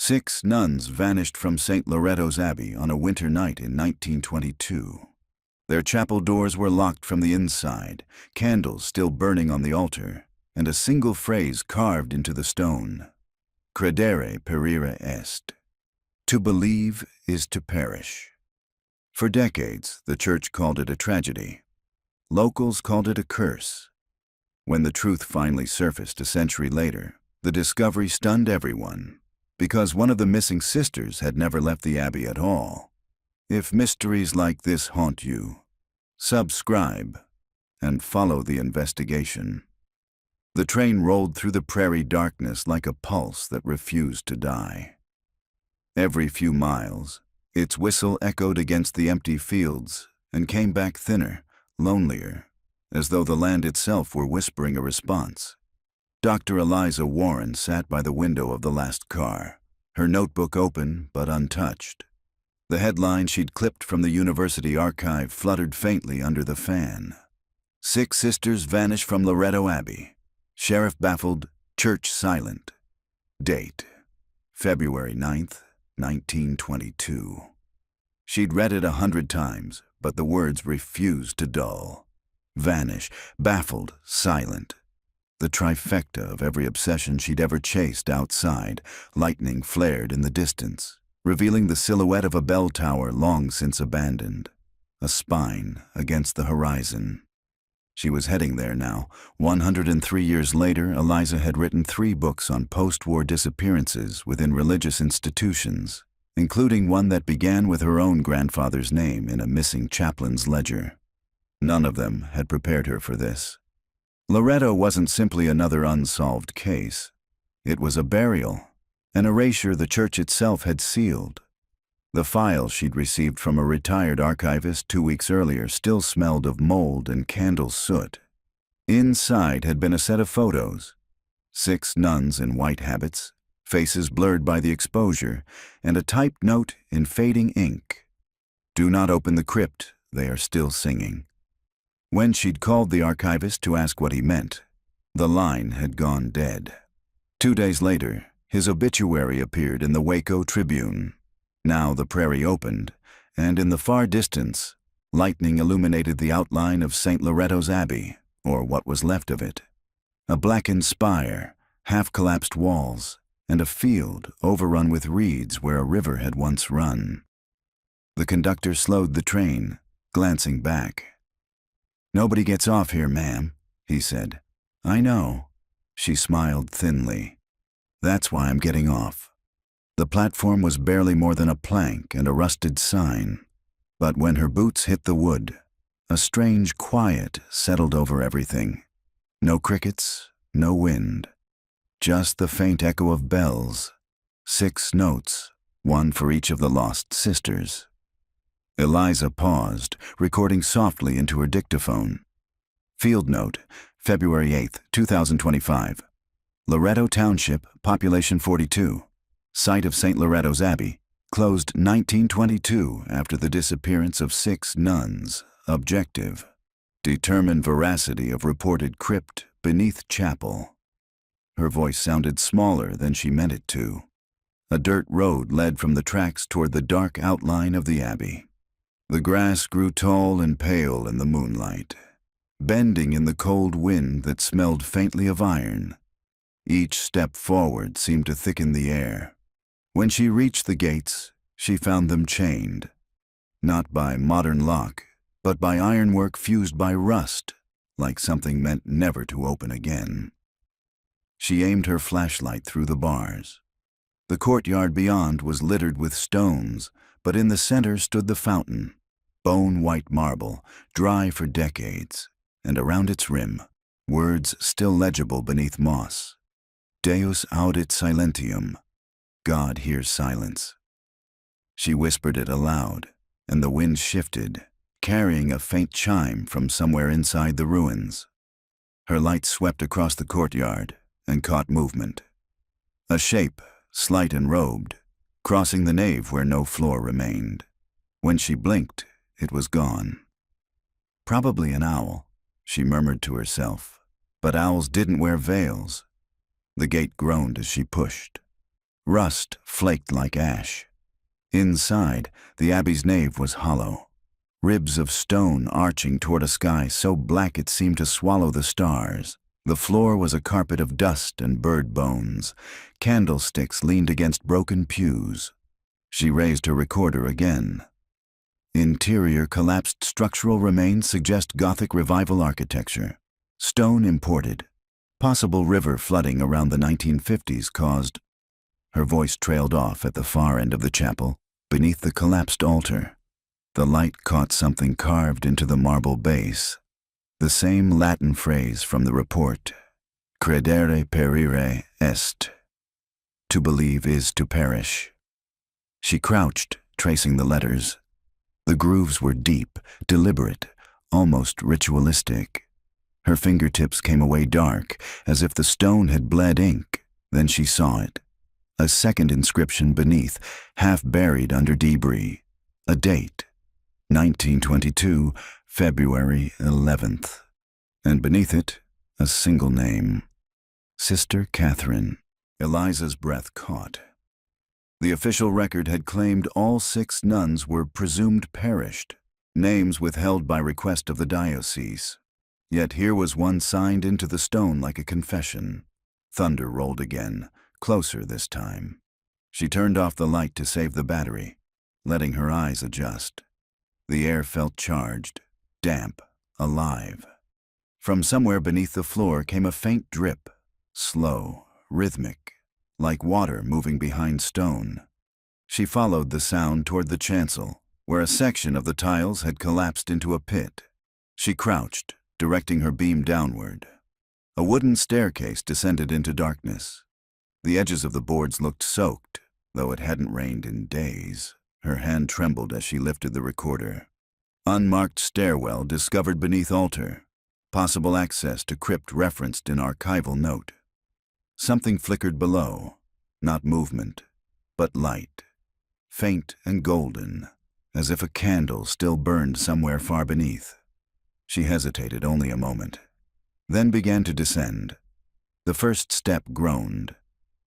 6 nuns vanished from St. Loretto's Abbey on a winter night in 1922. Their chapel doors were locked from the inside, candles still burning on the altar, and a single phrase carved into the stone: Credere perire est. To believe is to perish. For decades, the church called it a tragedy. Locals called it a curse. When the truth finally surfaced a century later, the discovery stunned everyone, because one of the missing sisters had never left the abbey at all. If mysteries like this haunt you, subscribe and follow the investigation. The train rolled through the prairie darkness like a pulse that refused to die. Every few miles, its whistle echoed against the empty fields and came back thinner, lonelier, as though the land itself were whispering a response. Dr. Eliza Warren sat by the window of the last car, her notebook open but untouched. The headline she'd clipped from the university archive fluttered faintly under the fan. 6 sisters vanish from Loretto Abbey. Sheriff baffled, church silent. Date: February 9th, 1922. She'd read it 100 times, but the words refused to dull. Vanish, baffled, silent. The trifecta of every obsession she'd ever chased outside. Lightning flared in the distance, revealing the silhouette of a bell tower long since abandoned, a spine against the horizon. She was heading there now. 103 years later, Eliza had written 3 books on post-war disappearances within religious institutions, including one that began with her own grandfather's name in a missing chaplain's ledger. None of them had prepared her for this. Loretto wasn't simply another unsolved case. It was a burial, an erasure the church itself had sealed. The file she'd received from a retired archivist 2 weeks earlier still smelled of mold and candle soot. Inside had been a set of photos: 6 nuns in white habits, faces blurred by the exposure, and a typed note in fading ink: "Do not open the crypt, they are still singing." When she'd called the archivist to ask what he meant, the line had gone dead. 2 days later, his obituary appeared in the Waco Tribune. Now the prairie opened, and in the far distance, lightning illuminated the outline of St. Loretto's Abbey, or what was left of it. A blackened spire, half-collapsed walls, and a field overrun with reeds where a river had once run. The conductor slowed the train, glancing back. "Nobody gets off here, ma'am," he said. "I know." She smiled thinly. "That's why I'm getting off." The platform was barely more than a plank and a rusted sign, but when her boots hit the wood, a strange quiet settled over everything. No crickets, no wind, just the faint echo of bells. 6 notes, one for each of the lost sisters. Eliza paused, recording softly into her dictaphone. Field note, February 8th, 2025. Loretto Township, population 42. Site of St. Loretto's Abbey, closed 1922 after the disappearance of 6 nuns. Objective: determine veracity of reported crypt beneath chapel. Her voice sounded smaller than she meant it to. A dirt road led from the tracks toward the dark outline of the abbey. The grass grew tall and pale in the moonlight, bending in the cold wind that smelled faintly of iron. Each step forward seemed to thicken the air. When she reached the gates, she found them chained, not by modern lock, but by ironwork fused by rust, like something meant never to open again. She aimed her flashlight through the bars. The courtyard beyond was littered with stones, but in the center stood the fountain, bone-white marble, dry for decades, and around its rim, words still legible beneath moss: Deus audit silentium, God hears silence. She whispered it aloud, and the wind shifted, carrying a faint chime from somewhere inside the ruins. Her light swept across the courtyard and caught movement. A shape, slight and robed, crossing the nave where no floor remained. When she blinked, it was gone. Probably an owl, she murmured to herself, but owls didn't wear veils. The gate groaned as she pushed. Rust flaked like ash. Inside, the abbey's nave was hollow, ribs of stone arching toward a sky so black it seemed to swallow the stars. The floor was a carpet of dust and bird bones. Candlesticks leaned against broken pews. She raised her recorder again. Interior collapsed structural remains suggest Gothic Revival architecture. Stone imported. Possible river flooding around the 1950s caused. Her voice trailed off at the far end of the chapel, beneath the collapsed altar. The light caught something carved into the marble base. The same Latin phrase from the report. Credere perire est. To believe is to perish. She crouched, tracing the letters. The grooves were deep, deliberate, almost ritualistic. Her fingertips came away dark, as if the stone had bled ink. Then she saw it. A second inscription beneath, half buried under debris. A date. 1922, February 11th. And beneath it, a single name. Sister Catherine. Eliza's breath caught. The official record had claimed all 6 nuns were presumed perished, names withheld by request of the diocese. Yet here was one signed into the stone like a confession. Thunder rolled again, closer this time. She turned off the light to save the battery, letting her eyes adjust. The air felt charged, damp, alive. From somewhere beneath the floor came a faint drip, slow, rhythmic, like water moving behind stone. She followed the sound toward the chancel, where a section of the tiles had collapsed into a pit. She crouched, directing her beam downward. A wooden staircase descended into darkness. The edges of the boards looked soaked, though it hadn't rained in days. Her hand trembled as she lifted the recorder. Unmarked stairwell discovered beneath altar. Possible access to crypt referenced in archival note. Something flickered below, not movement, but light, faint and golden, as if a candle still burned somewhere far beneath. She hesitated only a moment, then began to descend. The first step groaned.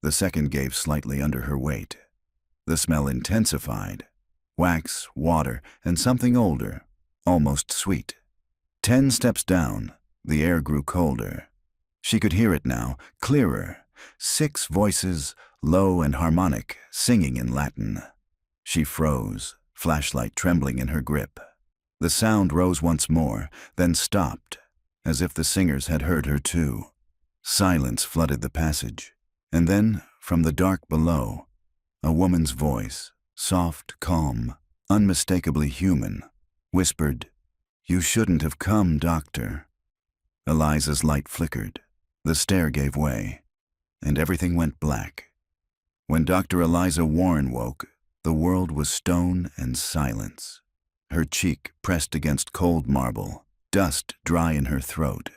The second gave slightly under her weight. The smell intensified. Wax, water, and something older, almost sweet. 10 steps down, the air grew colder. She could hear it now, clearer. 6 voices, low and harmonic, singing in Latin. She froze, flashlight trembling in her grip. The sound rose once more, then stopped, as if the singers had heard her too. Silence flooded the passage. And then, from the dark below, a woman's voice, soft, calm, unmistakably human, whispered, "You shouldn't have come, Doctor." Eliza's light flickered. The stair gave way, and everything went black. When Dr. Eliza Warren woke, the world was stone and silence. Her cheek pressed against cold marble, dust dry in her throat.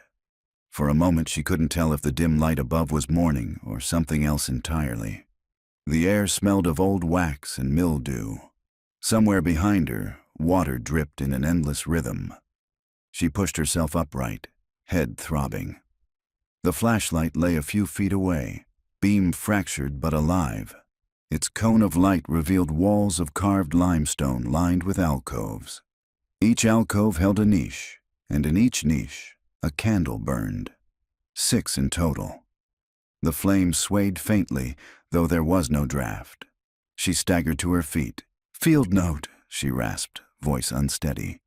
For a moment she couldn't tell if the dim light above was morning or something else entirely. The air smelled of old wax and mildew. Somewhere behind her, water dripped in an endless rhythm. She pushed herself upright, head throbbing. The flashlight lay a few feet away, beam fractured but alive. Its cone of light revealed walls of carved limestone lined with alcoves. Each alcove held a niche, and in each niche, a candle burned. 6 in total. The flame swayed faintly, though there was no draft. She staggered to her feet. "Field note," she rasped, voice unsteady.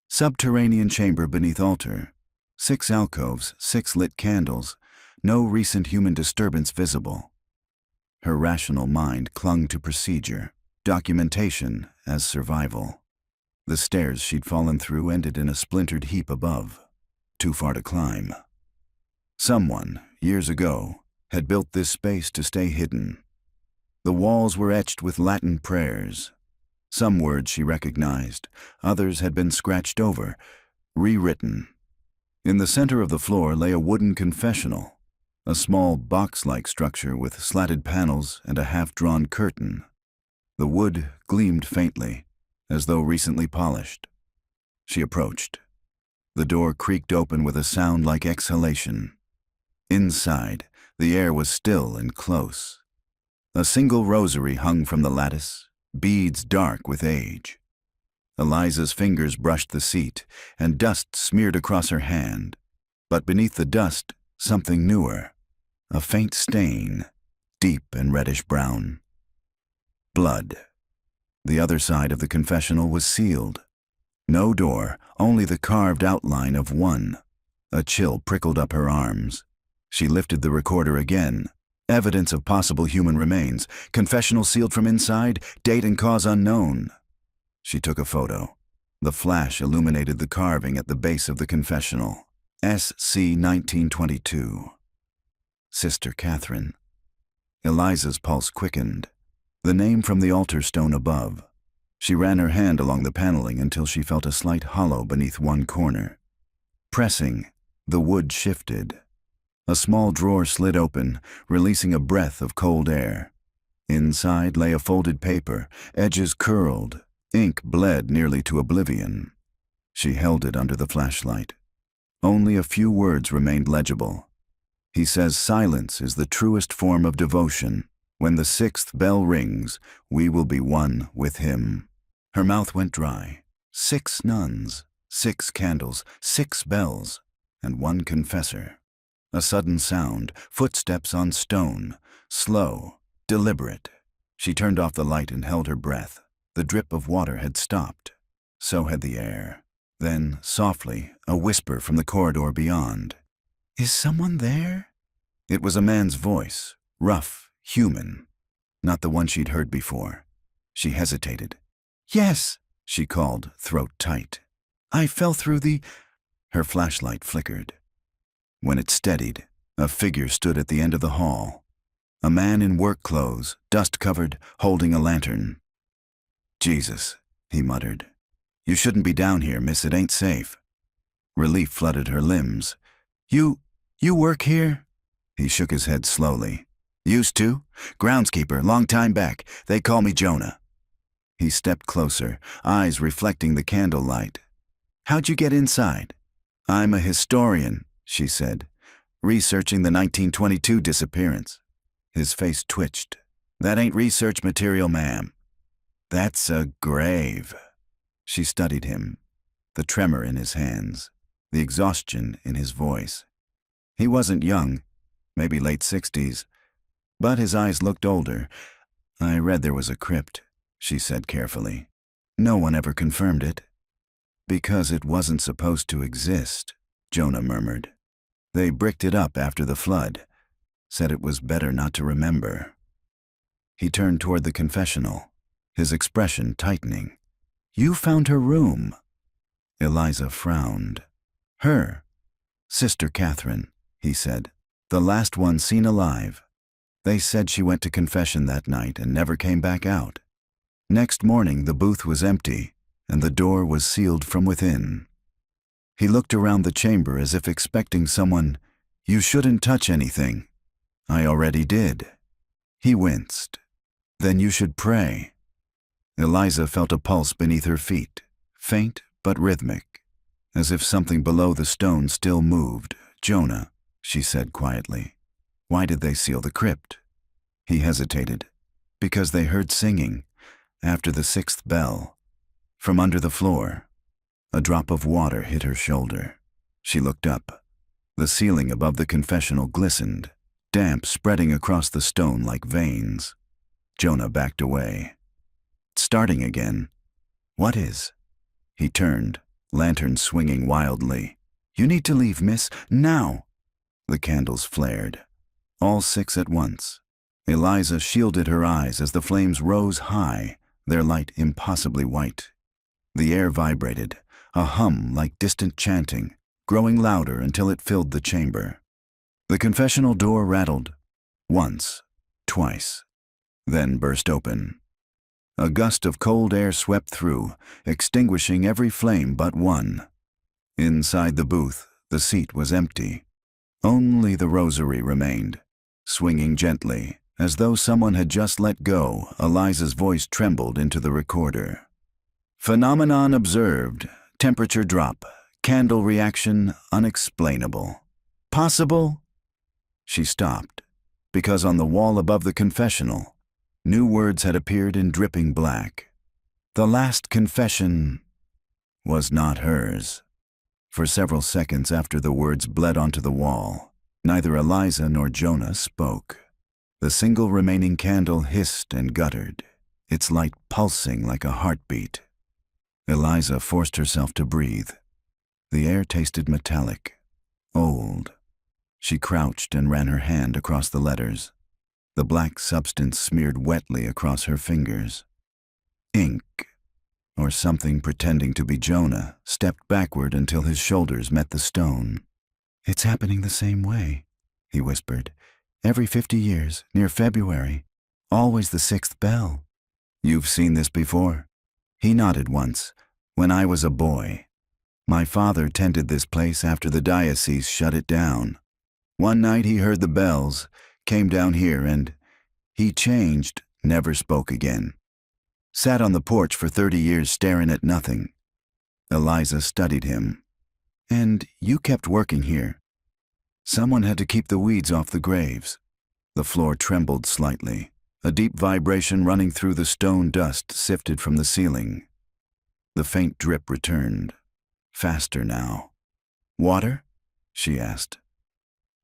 Subterranean chamber beneath altar. 6 alcoves, 6 lit candles, no recent human disturbance visible. Her rational mind clung to procedure, documentation as survival. The stairs she'd fallen through ended in a splintered heap above, too far to climb. Someone, years ago, had built this space to stay hidden. The walls were etched with Latin prayers. Some words she recognized, others had been scratched over, rewritten. In the center of the floor lay a wooden confessional, a small box-like structure with slatted panels and a half-drawn curtain. The wood gleamed faintly, as though recently polished. She approached. The door creaked open with a sound like exhalation. Inside, the air was still and close. A single rosary hung from the lattice, beads dark with age. Eliza's fingers brushed the seat, and dust smeared across her hand. But beneath the dust, something newer. A faint stain, deep and reddish-brown. Blood. The other side of the confessional was sealed. No door, only the carved outline of one. A chill prickled up her arms. She lifted the recorder again. Evidence of possible human remains. Confessional sealed from inside, date and cause unknown. She took a photo. The flash illuminated the carving at the base of the confessional. SC 1922. Sister Catherine. Eliza's pulse quickened. The name from the altar stone above. She ran her hand along the paneling until she felt a slight hollow beneath one corner. Pressing, the wood shifted. A small drawer slid open, releasing a breath of cold air. Inside lay a folded paper, edges curled. Ink bled nearly to oblivion. She held it under the flashlight. Only a few words remained legible. He says silence is the truest form of devotion. When the sixth bell rings, we will be one with him. Her mouth went dry. 6 nuns, 6 candles, 6 bells, and 1 confessor. A sudden sound, footsteps on stone, slow, deliberate. She turned off the light and held her breath. The drip of water had stopped. So had the air. Then, softly, a whisper from the corridor beyond. "Is someone there?" It was a man's voice, rough, human, not the one she'd heard before. She hesitated. "Yes," she called, throat tight. "I fell through the—" Her flashlight flickered. When it steadied, a figure stood at the end of the hall. A man in work clothes, dust-covered, holding a lantern. "Jesus," he muttered. "You shouldn't be down here, miss. It ain't safe." Relief flooded her limbs. You work here?" He shook his head slowly. "Used to. Groundskeeper, long time back. They call me Jonah." He stepped closer, eyes reflecting the candlelight. "How'd you get inside?" "I'm a historian," she said, "researching the 1922 disappearance." His face twitched. "That ain't research material, ma'am. That's a grave." She studied him, the tremor in his hands, the exhaustion in his voice. He wasn't young, maybe late 60s, but his eyes looked older. "I read there was a crypt," she said carefully. "No one ever confirmed it." "Because it wasn't supposed to exist," Jonah murmured. "They bricked it up after the flood, said it was better not to remember." He turned toward the confessional, his expression tightening. "You found her room." Eliza frowned. "Her, Sister Catherine," he said, "the last one seen alive. They said she went to confession that night and never came back out. Next morning the booth was empty, and the door was sealed from within." He looked around the chamber as if expecting someone. "You shouldn't touch anything." "I already did." He winced. "Then you should pray." Eliza felt a pulse beneath her feet, faint but rhythmic, as if something below the stone still moved. "Jonah," she said quietly, "why did they seal the crypt?" He hesitated. "Because they heard singing, after the 6th bell, from under the floor." A drop of water hit her shoulder. She looked up. The ceiling above the confessional glistened, damp spreading across the stone like veins. Jonah backed away. "Starting again." "What is?" He turned, lantern swinging wildly. "You need to leave, miss, now." The candles flared, all 6 at once. Eliza shielded her eyes as the flames rose high, their light impossibly white. The air vibrated, a hum like distant chanting, growing louder until it filled the chamber. The confessional door rattled, once, twice, then burst open. A gust of cold air swept through, extinguishing every flame but one. Inside the booth, the seat was empty. Only the rosary remained. Swinging gently, as though someone had just let go, Eliza's voice trembled into the recorder. "Phenomenon observed. Temperature drop. Candle reaction unexplainable. Possible?" She stopped, because on the wall above the confessional, New words had appeared in dripping black. The last confession was not hers. For several seconds after the words bled onto the wall, neither Eliza nor Jonah spoke. The single remaining candle hissed and guttered, its light pulsing like a heartbeat. Eliza forced herself to breathe. The air tasted metallic, old. She crouched and ran her hand across the letters. The black substance smeared wetly across her fingers. Ink, or something pretending to be Jonah, stepped backward until his shoulders met the stone. "It's happening the same way," he whispered. "Every 50 years, near February. Always the 6th bell." "You've seen this before?" He nodded once. "When I was a boy. My father tended this place after the diocese shut it down. One night he heard the bells, came down here, and he changed, never spoke again. Sat on the porch for 30 years staring at nothing." Eliza studied him. "And you kept working here?" "Someone had to keep the weeds off the graves." The floor trembled slightly. A deep vibration running through the stone dust sifted from the ceiling. The faint drip returned, faster now. "Water?" she asked.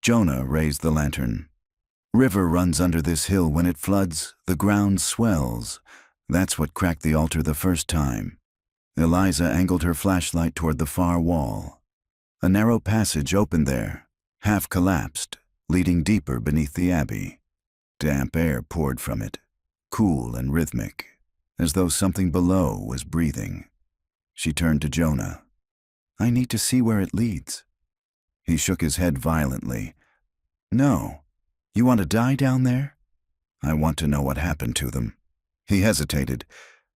Jonah raised the lantern. "River runs under this hill. When it floods, the ground swells. That's what cracked the altar the first time." Eliza angled her flashlight toward the far wall. A narrow passage opened there, half collapsed, leading deeper beneath the abbey. Damp air poured from it, cool and rhythmic, as though something below was breathing. She turned to Jonah. "I need to see where it leads." He shook his head violently. "No. You want to die down there?" "I want to know what happened to them." He hesitated,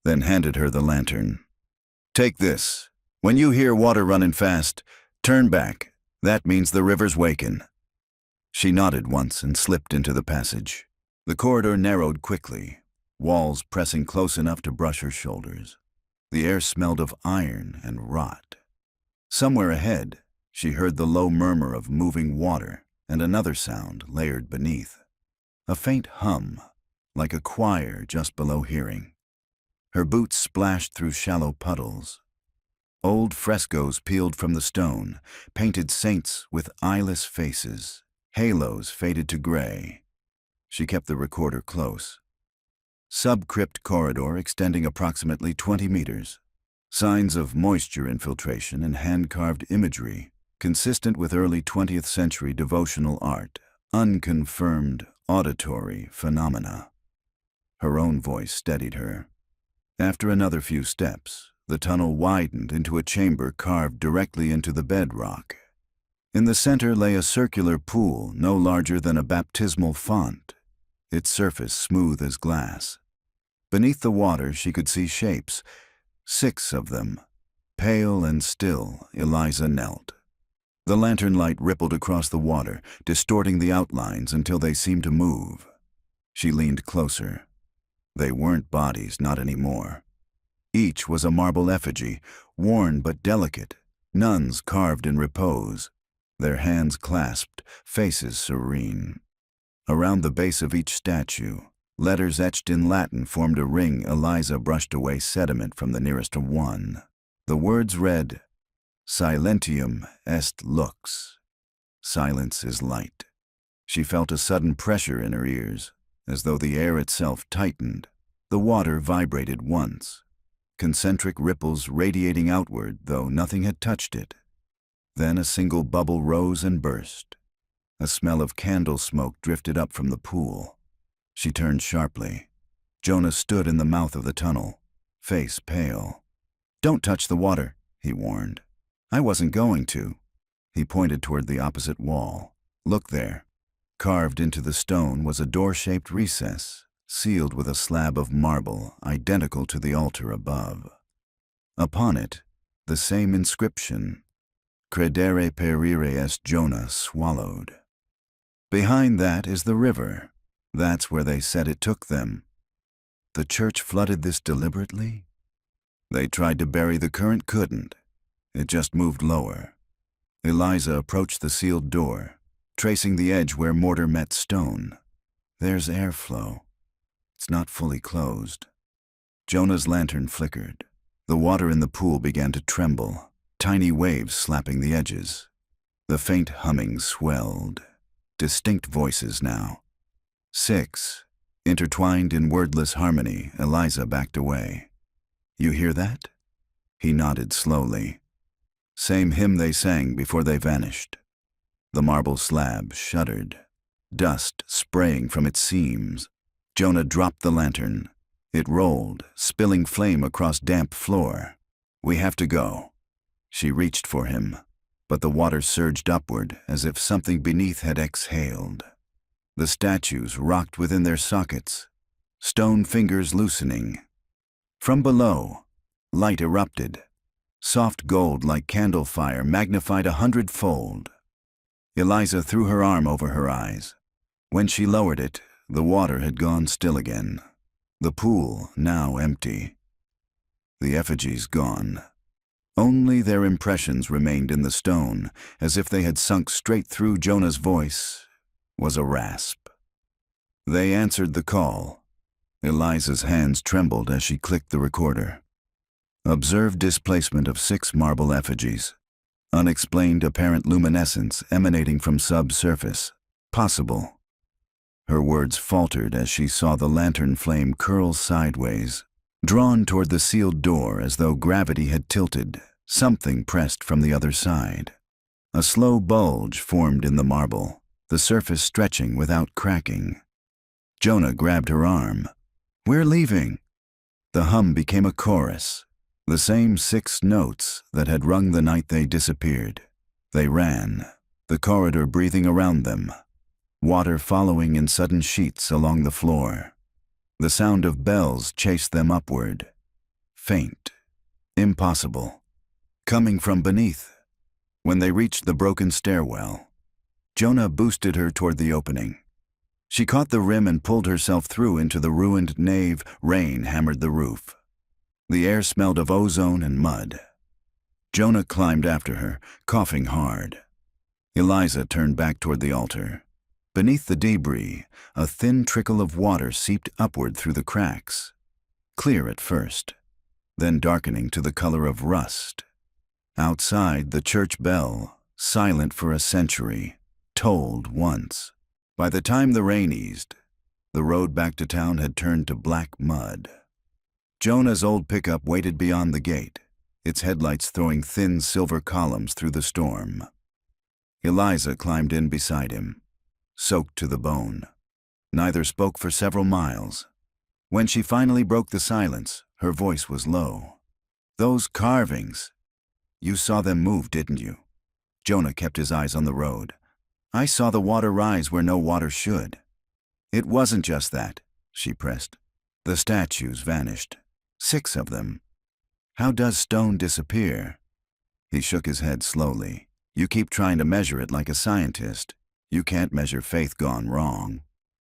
then handed her the lantern. "Take this. When you hear water running fast, turn back. That means the river's waking." She nodded once and slipped into the passage. The corridor narrowed quickly, walls pressing close enough to brush her shoulders. The air smelled of iron and rot. Somewhere ahead, she heard the low murmur of moving water and another sound layered beneath. A faint hum, like a choir just below hearing. Her boots splashed through shallow puddles. Old frescoes peeled from the stone, painted saints with eyeless faces, halos faded to gray. She kept the recorder close. Subcrypt corridor extending approximately 20 meters. Signs of moisture infiltration and hand-carved imagery, consistent with early 20th century devotional art, unconfirmed auditory phenomena. Her own voice steadied her. After another few steps, the tunnel widened into a chamber carved directly into the bedrock. In the center lay a circular pool no larger than a baptismal font, its surface smooth as glass. Beneath the water she could see shapes, 6 of them. Pale and still, Eliza knelt. The lantern light rippled across the water, distorting the outlines until they seemed to move. She leaned closer. They weren't bodies, not anymore. Each was a marble effigy, worn but delicate, nuns carved in repose, their hands clasped, faces serene. Around the base of each statue, letters etched in Latin formed a ring. Eliza brushed away sediment from the nearest one. The words read, "Silentium est lux." Silence is light. She felt a sudden pressure in her ears, as though the air itself tightened. The water vibrated once, concentric ripples radiating outward, though nothing had touched it. Then a single bubble rose and burst. A smell of candle smoke drifted up from the pool. She turned sharply. Jonah stood in the mouth of the tunnel, face pale. "Don't touch the water," he warned. "I wasn't going to." He pointed toward the opposite wall. "Look there." Carved into the stone was a door-shaped recess, sealed with a slab of marble identical to the altar above. Upon it, the same inscription, "Credere perire est Jonah swallowed." Behind that is the river. That's where they said it took them. The church flooded this deliberately? They tried to bury the current, couldn't. It just moved lower. Eliza approached the sealed door, tracing the edge where mortar met stone. There's airflow. It's not fully closed. Jonah's lantern flickered. The water in the pool began to tremble, tiny waves slapping the edges. The faint humming swelled. Distinct voices now. 6. Intertwined in wordless harmony, Eliza backed away. You hear that? He nodded slowly. Same hymn they sang before they vanished. The marble slab shuddered, dust spraying from its seams. Jonah dropped the lantern. It rolled, spilling flame across damp floor. We have to go. She reached for him, but the water surged upward as if something beneath had exhaled. The statues rocked within their sockets, stone fingers loosening. From below, light erupted, soft gold like candle fire magnified 100-fold. Eliza threw her arm over her eyes. When she lowered it, the water had gone still again. The pool now empty. The effigies gone. Only their impressions remained in the stone, as if they had sunk straight through. Jonah's voice was a rasp. They answered the call. Eliza's hands trembled as she clicked the recorder. Observed displacement of 6 marble effigies. Unexplained apparent luminescence emanating from subsurface. Possible. Her words faltered as she saw the lantern flame curl sideways, drawn toward the sealed door as though gravity had tilted. Something pressed from the other side. A slow bulge formed in the marble, the surface stretching without cracking. Jonah grabbed her arm. We're leaving. The hum became a chorus, the same 6 notes that had rung the night they disappeared. They ran, the corridor breathing around them, water following in sudden sheets along the floor. The sound of bells chased them upward. Faint, impossible, coming from beneath. When they reached the broken stairwell, Jonah boosted her toward the opening. She caught the rim and pulled herself through into the ruined nave. Rain hammered the roof. The air smelled of ozone and mud. Jonah climbed after her, coughing hard. Eliza turned back toward the altar. Beneath the debris, a thin trickle of water seeped upward through the cracks. Clear at first, then darkening to the color of rust. Outside, the church bell, silent for a century, tolled once. By the time the rain eased, the road back to town had turned to black mud. Jonah's old pickup waited beyond the gate, its headlights throwing thin silver columns through the storm. Eliza climbed in beside him, soaked to the bone. Neither spoke for several miles. When she finally broke the silence, her voice was low. Those carvings, you saw them move, didn't you? Jonah kept his eyes on the road. I saw the water rise where no water should. It wasn't just that, she pressed. The statues vanished. 6 of them. How does stone disappear? He shook his head slowly. You keep trying to measure it like a scientist. You can't measure faith gone wrong.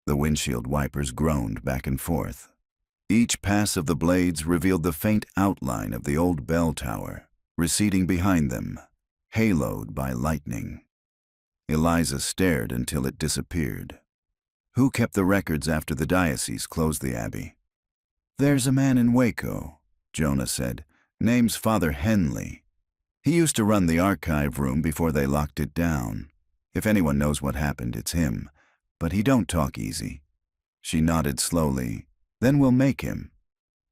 The windshield wipers groaned back and forth. Each pass of the blades revealed the faint outline of the old bell tower, receding behind them, haloed by lightning. Eliza stared until it disappeared. Who kept the records after the diocese closed the abbey? There's a man in Waco, Jonah said. Name's Father Henley. He used to run the archive room before they locked it down. If anyone knows what happened, it's him. But he don't talk easy. She nodded slowly. Then we'll make him.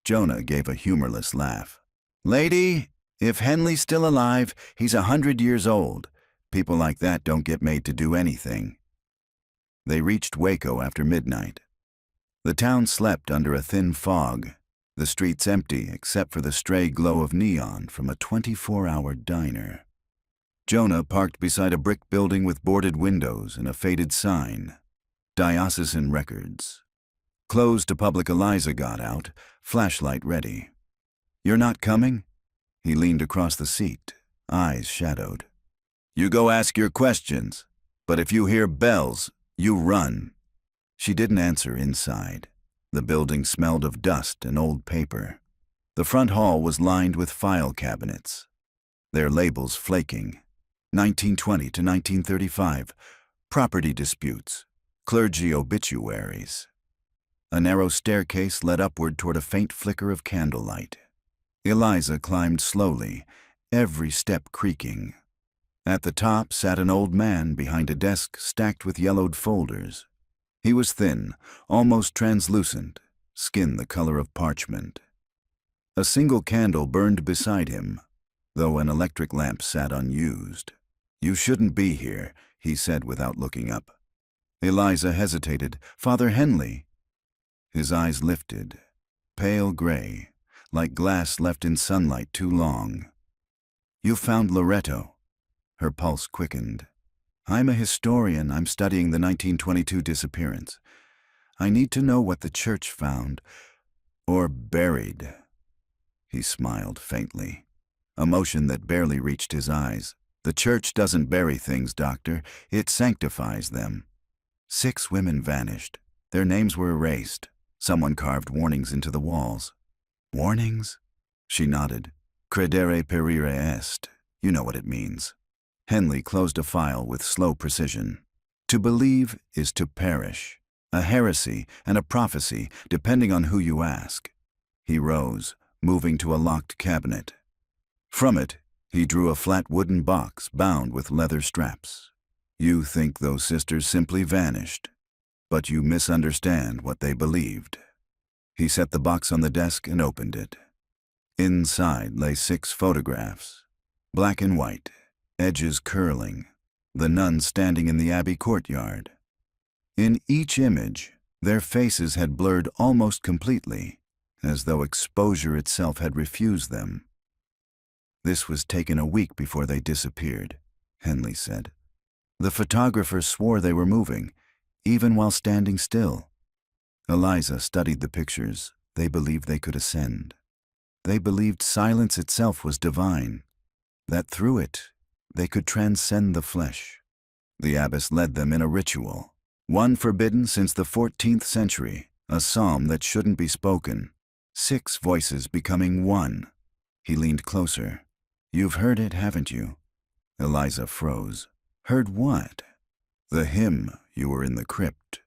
Jonah gave a humorless laugh. Lady, if Henley's still alive, he's 100 years old. People like that don't get made to do anything. They reached Waco after midnight. The town slept under a thin fog, the streets empty except for the stray glow of neon from a 24-hour diner. Jonah parked beside a brick building with boarded windows and a faded sign, Diocesan Records. Closed to public. Eliza got out, flashlight ready. You're not coming? He leaned across the seat, eyes shadowed. You go ask your questions, but if you hear bells, you run. She didn't answer inside. The building smelled of dust and old paper. The front hall was lined with file cabinets, their labels flaking. 1920 to 1935, property disputes, clergy obituaries. A narrow staircase led upward toward a faint flicker of candlelight. Eliza climbed slowly, every step creaking. At the top sat an old man behind a desk stacked with yellowed folders. He was thin, almost translucent, skin the color of parchment. A single candle burned beside him, though an electric lamp sat unused. "You shouldn't be here," he said without looking up. Eliza hesitated. "Father Henley." His eyes lifted, pale gray, like glass left in sunlight too long. "You found Loretto." Her pulse quickened. "I'm a historian. I'm studying the 1922 disappearance. I need to know what the church found, or buried." He smiled faintly, a motion that barely reached his eyes. "The church doesn't bury things, Doctor. It sanctifies them." 6 women vanished. Their names were erased. Someone carved warnings into the walls. "Warnings?" She nodded. "Credere perire est." You know what it means. Henley closed a file with slow precision. To believe is to perish. A heresy and a prophecy, depending on who you ask. He rose, moving to a locked cabinet. From it, he drew a flat wooden box bound with leather straps. "You think those sisters simply vanished, but you misunderstand what they believed." He set the box on the desk and opened it. Inside lay 6 photographs, black and white, edges curling, the nuns standing in the abbey courtyard. In each image, their faces had blurred almost completely, as though exposure itself had refused them. "This was taken a week before they disappeared," Henley said. "The photographer swore they were moving, even while standing still." Eliza studied the pictures. They believed they could ascend. They believed silence itself was divine, that through it they could transcend the flesh. The abbess led them in a ritual, one forbidden since the 14th century, a psalm that shouldn't be spoken. 6 voices becoming one. He leaned closer. "You've heard it, haven't you?" Eliza froze. "Heard what?" "The hymn you were in the crypt."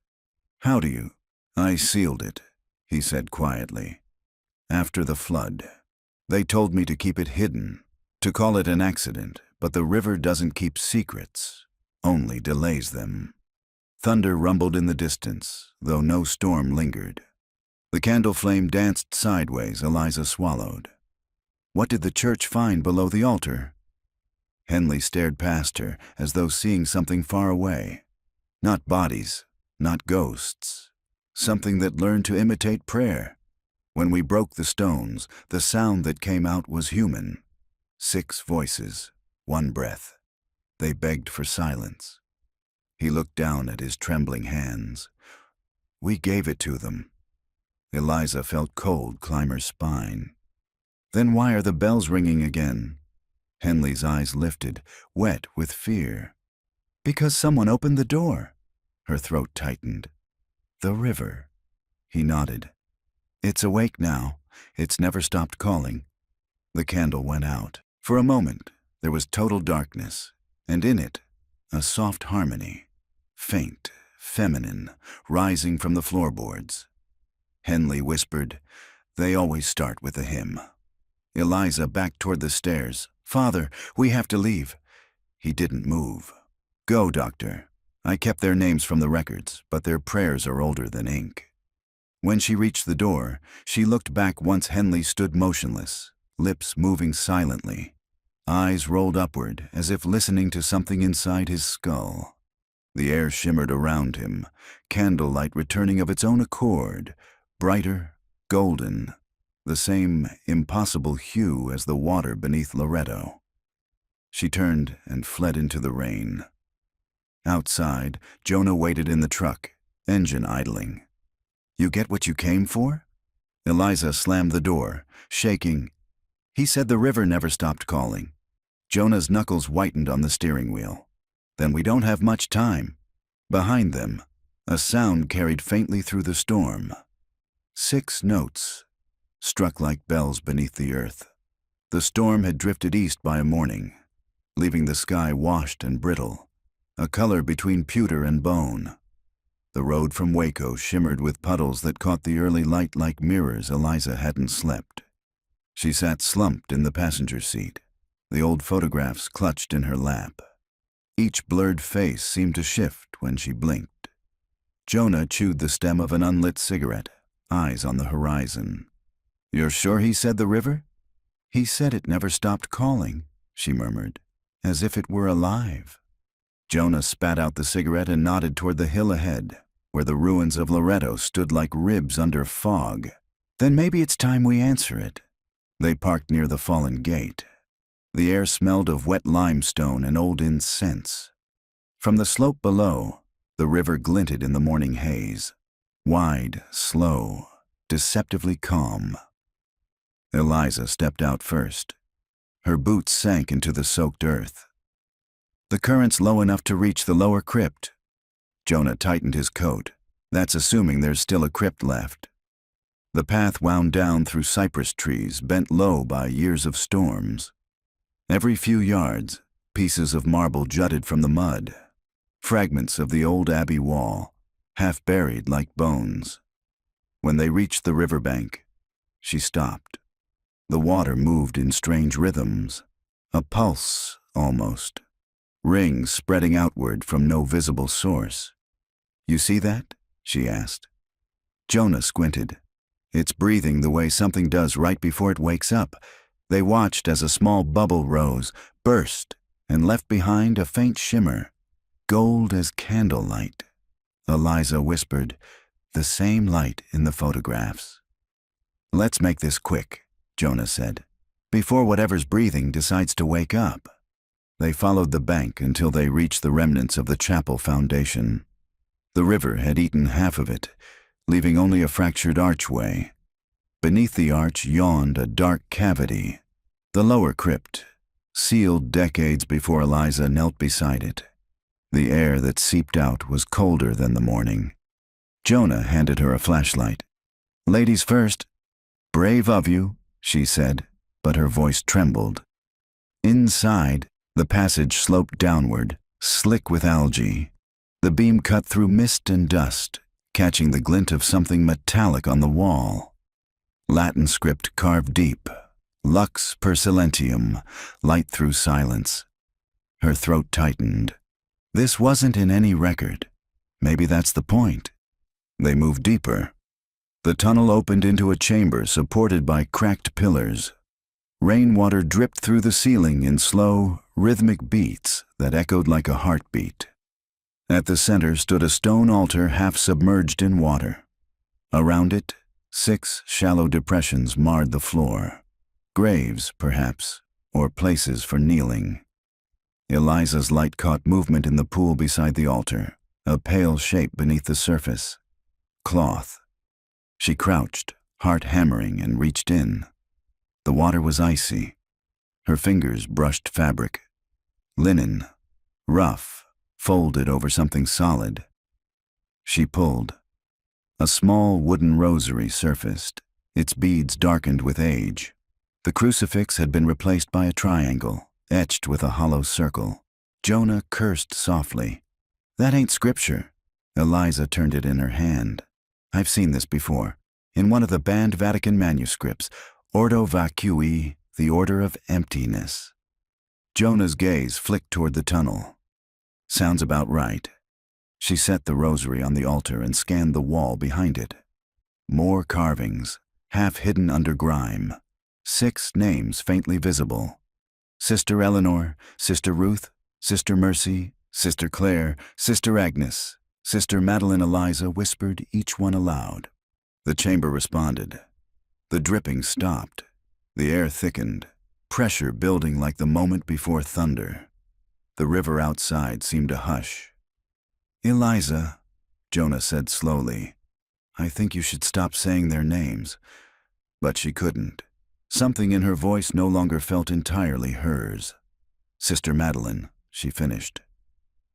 "How do you?" "I sealed it," he said quietly. "After the flood. They told me to keep it hidden, to call it an accident, but the river doesn't keep secrets, only delays them." Thunder rumbled in the distance, though no storm lingered. The candle flame danced sideways. Eliza swallowed. "What did the church find below the altar?" Henley stared past her, as though seeing something far away. Not bodies, not ghosts. Something that learned to imitate prayer. When we broke the stones, the sound that came out was human. 6 voices, 1 breath. They begged for silence. He looked down at his trembling hands. "We gave it to them." Eliza felt cold climb her spine. "Then why are the bells ringing again?" Henley's eyes lifted, wet with fear. "Because someone opened the door." Her throat tightened. "The river." He nodded. "It's awake now. It's never stopped calling." The candle went out. For a moment, there was total darkness, and in it, a soft harmony, faint, feminine, rising from the floorboards. Henley whispered, "They always start with a hymn." Eliza backed toward the stairs. "Father, we have to leave." He didn't move. "Go, Doctor. I kept their names from the records, but their prayers are older than ink." When she reached the door, she looked back once Henley stood motionless, lips moving silently, eyes rolled upward as if listening to something inside his skull. The air shimmered around him, candlelight returning of its own accord, brighter, golden, the same impossible hue as the water beneath Loretto. She turned and fled into the rain. Outside, Jonah waited in the truck, engine idling. "You get what you came for?" Eliza slammed the door, shaking. "He said the river never stopped calling." Jonah's knuckles whitened on the steering wheel. "Then we don't have much time." Behind them, a sound carried faintly through the storm. 6 notes, struck like bells beneath the earth. The storm had drifted east by morning, leaving the sky washed and brittle, a color between pewter and bone. The road from Waco shimmered with puddles that caught the early light like mirrors. Eliza hadn't slept. She sat slumped in the passenger seat, the old photographs clutched in her lap. Each blurred face seemed to shift when she blinked. Jonah chewed the stem of an unlit cigarette, eyes on the horizon. "You're sure he said the river?" "He said it never stopped calling," she murmured, "as if it were alive." Jonah spat out the cigarette and nodded toward the hill ahead, where the ruins of Loretto stood like ribs under fog. "Then maybe it's time we answer it." They parked near the fallen gate. The air smelled of wet limestone and old incense. From the slope below, the river glinted in the morning haze, wide, slow, deceptively calm. Eliza stepped out first. Her boots sank into the soaked earth. "The current's low enough to reach the lower crypt." Jonah tightened his coat. "That's assuming there's still a crypt left." The path wound down through cypress trees bent low by years of storms. Every few yards, pieces of marble jutted from the mud, fragments of the old abbey wall, half buried like bones. When they reached the riverbank, she stopped. The water moved in strange rhythms, a pulse almost, rings spreading outward from no visible source. "You see that?" she asked. Jonah squinted. "It's breathing the way something does right before it wakes up." They watched as a small bubble rose, burst, and left behind a faint shimmer, gold as candlelight. Eliza whispered, "The same light in the photographs." "Let's make this quick," Jonah said, "before whatever's breathing decides to wake up." They followed the bank until they reached the remnants of the chapel foundation. The river had eaten half of it, leaving only a fractured archway. Beneath the arch yawned a dark cavity, the lower crypt, sealed decades before Eliza knelt beside it. The air that seeped out was colder than the morning. Jonah handed her a flashlight. "Ladies first." "Brave of you," she said, but her voice trembled. Inside, the passage sloped downward, slick with algae. The beam cut through mist and dust, catching the glint of something metallic on the wall. Latin script carved deep, lux per silentium, light through silence. Her throat tightened. This wasn't in any record. Maybe that's the point. They moved deeper. The tunnel opened into a chamber supported by cracked pillars. Rainwater dripped through the ceiling in slow, rhythmic beats that echoed like a heartbeat. At the center stood a stone altar half submerged in water. Around it, 6 shallow depressions marred the floor. Graves, perhaps, or places for kneeling. Eliza's light caught movement in the pool beside the altar, a pale shape beneath the surface. Cloth. She crouched, heart hammering, and reached in. The water was icy. Her fingers brushed fabric. Linen. Rough, folded over something solid. She pulled. A small wooden rosary surfaced, its beads darkened with age. The crucifix had been replaced by a triangle, etched with a hollow circle. Jonah cursed softly. "That ain't scripture." Eliza turned it in her hand. "I've seen this before. In one of the banned Vatican manuscripts, Ordo Vacui, the Order of Emptiness." Jonah's gaze flicked toward the tunnel. "Sounds about right." She set the rosary on the altar and scanned the wall behind it. More carvings, half hidden under grime. 6 names faintly visible. Sister Eleanor, Sister Ruth, Sister Mercy, Sister Claire, Sister Agnes. Sister Madeline. Eliza whispered each one aloud. The chamber responded. The dripping stopped. The air thickened, pressure building like the moment before thunder. The river outside seemed to hush. "Eliza," Jonah said slowly, "I think you should stop saying their names." But she couldn't. Something in her voice no longer felt entirely hers. "Sister Madeline," she finished.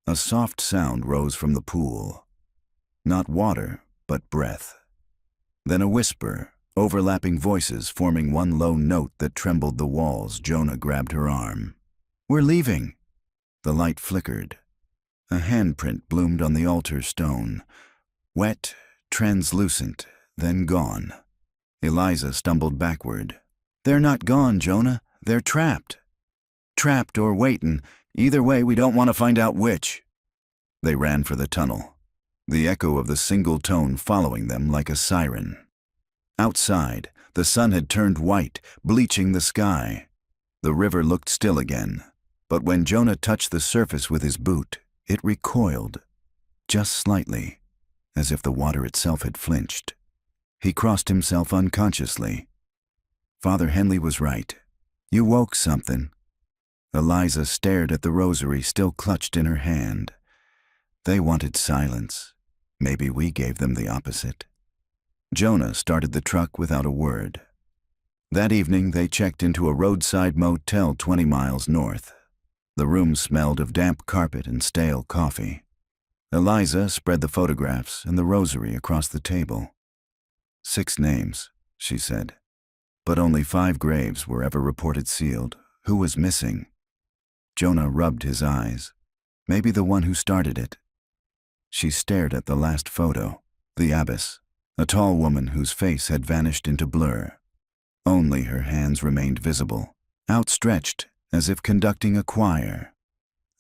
A soft sound rose from the pool. Not water, but breath. Then a whisper, overlapping voices forming one low note that trembled the walls. Jonah grabbed her arm. "We're leaving." The light flickered. A handprint bloomed on the altar stone, Wet, translucent, then gone. Eliza stumbled backward. "They're not gone, Jonah. They're trapped." "Trapped or waitin'. Either way, we don't want to find out which." They ran for the tunnel, the echo of the single tone following them like a siren. Outside, the sun had turned white, bleaching the sky. The river looked still again, but when Jonah touched the surface with his boot, it recoiled, just slightly, as if the water itself had flinched. He crossed himself unconsciously. Father Henley was right. "You woke something." Eliza stared at the rosary still clutched in her hand. They wanted silence. Maybe we gave them the opposite. Jonah started the truck without a word. That evening they checked into a roadside motel 20 miles north. The room smelled of damp carpet and stale coffee. Eliza spread the photographs and the rosary across the table. 6 names, she said. But only 5 graves were ever reported sealed. Who was missing? Jonah rubbed his eyes. Maybe the one who started it. She stared at the last photo, the abbess, a tall woman whose face had vanished into blur. Only her hands remained visible, outstretched as if conducting a choir.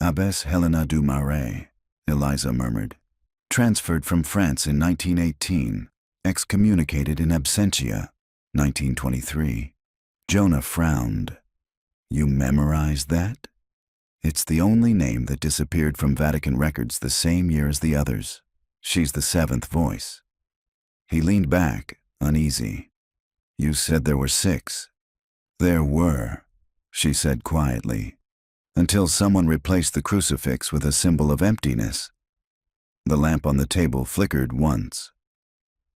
"Abbess Helena du Marais," Eliza murmured. "Transferred from France in 1918, excommunicated in absentia, 1923. Jonah frowned. "You memorized that?" "It's the only name that disappeared from Vatican records the same year as the others. She's the 7th voice." He leaned back, uneasy. "You said there were 6. "There were," she said quietly, "until someone replaced the crucifix with a symbol of emptiness." The lamp on the table flickered once.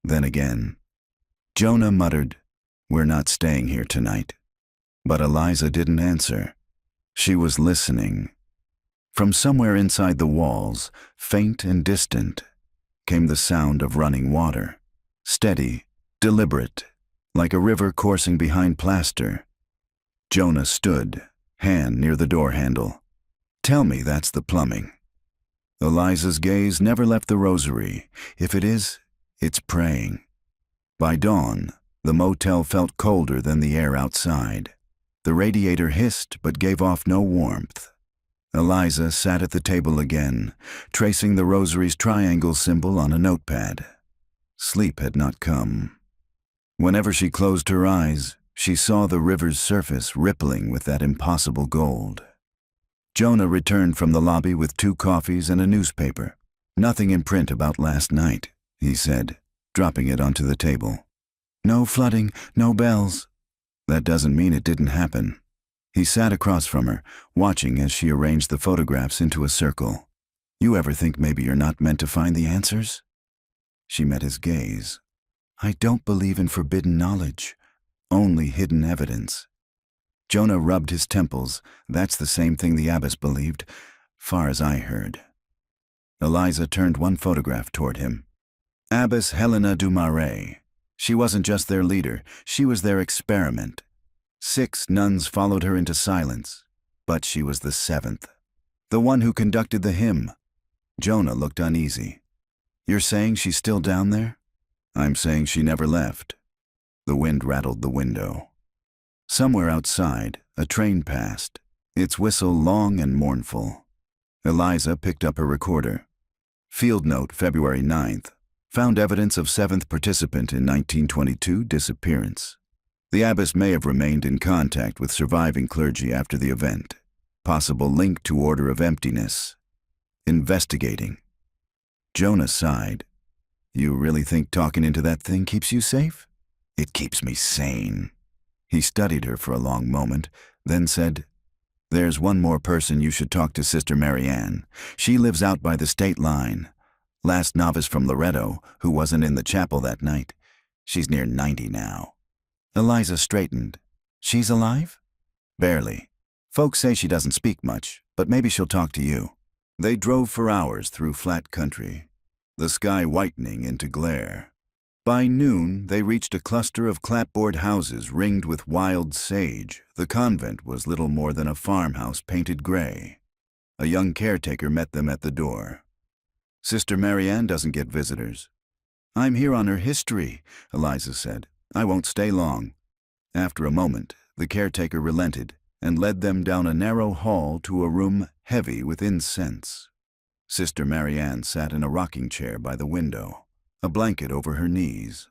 Then again. Jonah muttered, "We're not staying here tonight." But Eliza didn't answer. She was listening. From somewhere inside the walls, faint and distant, came the sound of running water. Steady, deliberate, like a river coursing behind plaster. Jonah stood, hand near the door handle. "Tell me that's the plumbing." Eliza's gaze never left the rosary. If it is, it's praying. By dawn, the motel felt colder than the air outside. The radiator hissed but gave off no warmth. Eliza sat at the table again, tracing the rosary's triangle symbol on a notepad. Sleep had not come. Whenever she closed her eyes, she saw the river's surface rippling with that impossible gold. Jonah returned from the lobby with 2 coffees and a newspaper. "Nothing in print about last night," he said, dropping it onto the table. "No flooding, no bells." "That doesn't mean it didn't happen." He sat across from her, watching as she arranged the photographs into a circle. "You ever think maybe you're not meant to find the answers?" She met his gaze. "I don't believe in forbidden knowledge, only hidden evidence." Jonah rubbed his temples. "That's the same thing the abbess believed, far as I heard." Eliza turned one photograph toward him. Abbess Helena du Marais. She wasn't just their leader, she was their experiment. 6 nuns followed her into silence, but she was the 7th. The one who conducted the hymn. Jonah looked uneasy. "You're saying she's still down there?" "I'm saying she never left." The wind rattled the window. Somewhere outside, a train passed, its whistle long and mournful. Eliza picked up her recorder. Field note, February 9th. Found evidence of 7th participant in 1922 disappearance. The abbess may have remained in contact with surviving clergy after the event. Possible link to Order of Emptiness. Investigating. Jonah sighed. "You really think talking into that thing keeps you safe?" "It keeps me sane." He studied her for a long moment, then said, "There's one more person you should talk to, Sister Marianne. She lives out by the state line. Last novice from Loretto, who wasn't in the chapel that night. She's near 90 now." Eliza straightened. "She's alive?" "Barely. Folks say she doesn't speak much, but maybe she'll talk to you." They drove for hours through flat country, the sky whitening into glare. By noon, they reached a cluster of clapboard houses ringed with wild sage. The convent was little more than a farmhouse painted gray. A young caretaker met them at the door. "Sister Marianne doesn't get visitors." I'm here on her history, Eliza said. I won't stay long. After a moment, the caretaker relented and led them down a narrow hall to a room heavy with incense. Sister Marianne sat in a rocking chair by the window, a blanket over her knees.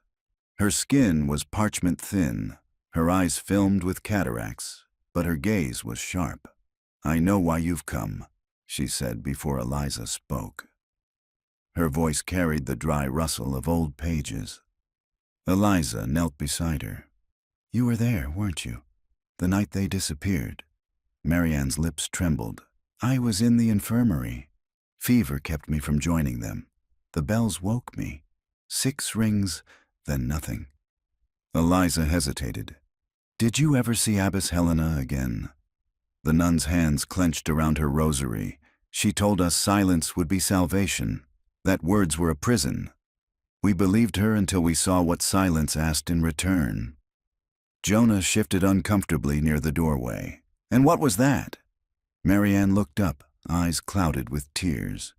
Her skin was parchment thin, her eyes filmed with cataracts, but her gaze was sharp. I know why you've come, she said before Eliza spoke. Her voice carried the dry rustle of old pages. Eliza knelt beside her. You were there, weren't you? The night they disappeared. Marianne's lips trembled. I was in the infirmary. Fever kept me from joining them. The bells woke me. 6 rings, then nothing. Eliza hesitated. Did you ever see Abbess Helena again? The nun's hands clenched around her rosary. She told us silence would be salvation, that words were a prison. We believed her until we saw what silence asked in return. Jonah shifted uncomfortably near the doorway. And what was that? Marianne looked up, eyes clouded with tears.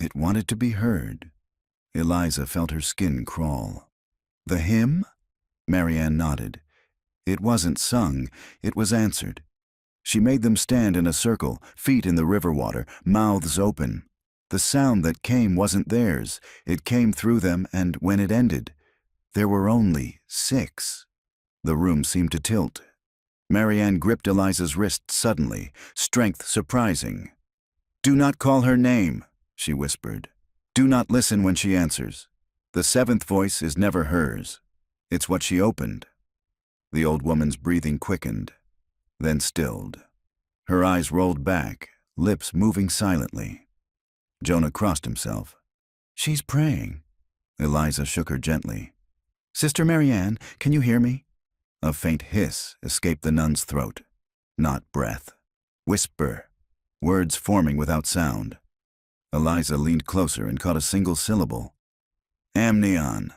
It wanted to be heard. Eliza felt her skin crawl. The hymn? Marianne nodded. It wasn't sung, it was answered. She made them stand in a circle, feet in the river water, mouths open. The sound that came wasn't theirs. It came through them, and when it ended, there were only 6. The room seemed to tilt. Marianne gripped Eliza's wrist suddenly, strength surprising. Do not call her name, she whispered. Do not listen when she answers. The 7th voice is never hers. It's what she opened. The old woman's breathing quickened, then stilled. Her eyes rolled back, lips moving silently. Jonah crossed himself. She's praying. Eliza shook her gently. Sister Marianne, can you hear me? A faint hiss escaped the nun's throat. Not breath. Whisper. Words forming without sound. Eliza leaned closer and caught a single syllable. Amnion.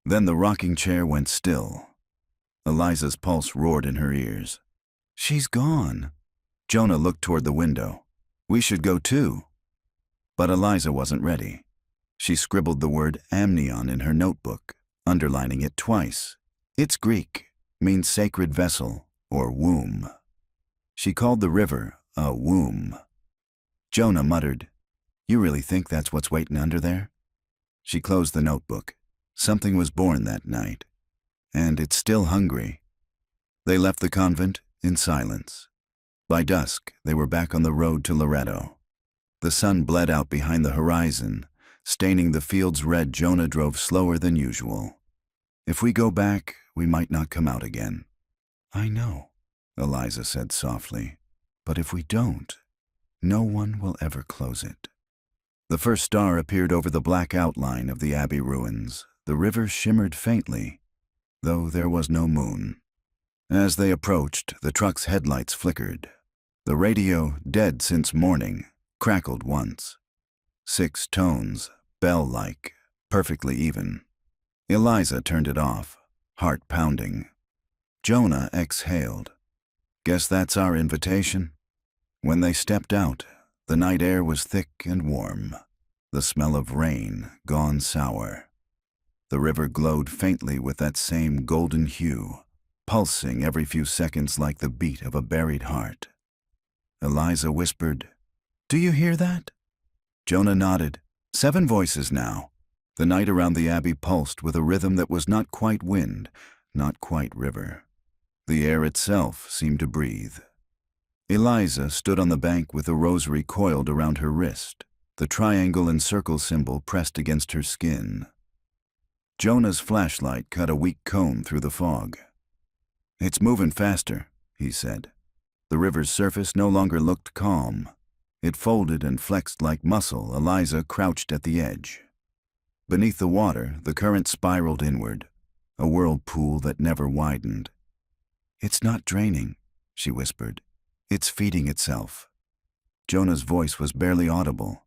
Then the rocking chair went still. Eliza's pulse roared in her ears. She's gone. Jonah looked toward the window. We should go too. But Eliza wasn't ready. She scribbled the word amnion in her notebook, underlining it twice. It's Greek, means sacred vessel or womb. She called the river a womb. Jonah muttered, You really think that's what's waiting under there? She closed the notebook. Something was born that night, and it's still hungry. They left the convent in silence. By dusk, they were back on the road to Loretto. The sun bled out behind the horizon, staining the fields red. Jonah drove slower than usual. If we go back, we might not come out again. I know, Eliza said softly, but if we don't, no one will ever close it. The first star appeared over the black outline of the abbey ruins. The river shimmered faintly, though there was no moon. As they approached, the truck's headlights flickered. The radio, dead since morning, crackled once. 6 tones, bell-like, perfectly even. Eliza turned it off, heart pounding. Jonah exhaled. Guess that's our invitation. When they stepped out, the night air was thick and warm, the smell of rain gone sour. The river glowed faintly with that same golden hue, pulsing every few seconds like the beat of a buried heart. Eliza whispered, Do you hear that? Jonah nodded. 7 voices now. The night around the abbey pulsed with a rhythm that was not quite wind, not quite river. The air itself seemed to breathe. Eliza stood on the bank with the rosary coiled around her wrist, the triangle and circle symbol pressed against her skin. Jonah's flashlight cut a weak cone through the fog. It's moving faster, he said. The river's surface no longer looked calm. It folded and flexed like muscle. Eliza crouched at the edge. Beneath the water, the current spiraled inward, a whirlpool that never widened. It's not draining, she whispered. It's feeding itself. Jonah's voice was barely audible.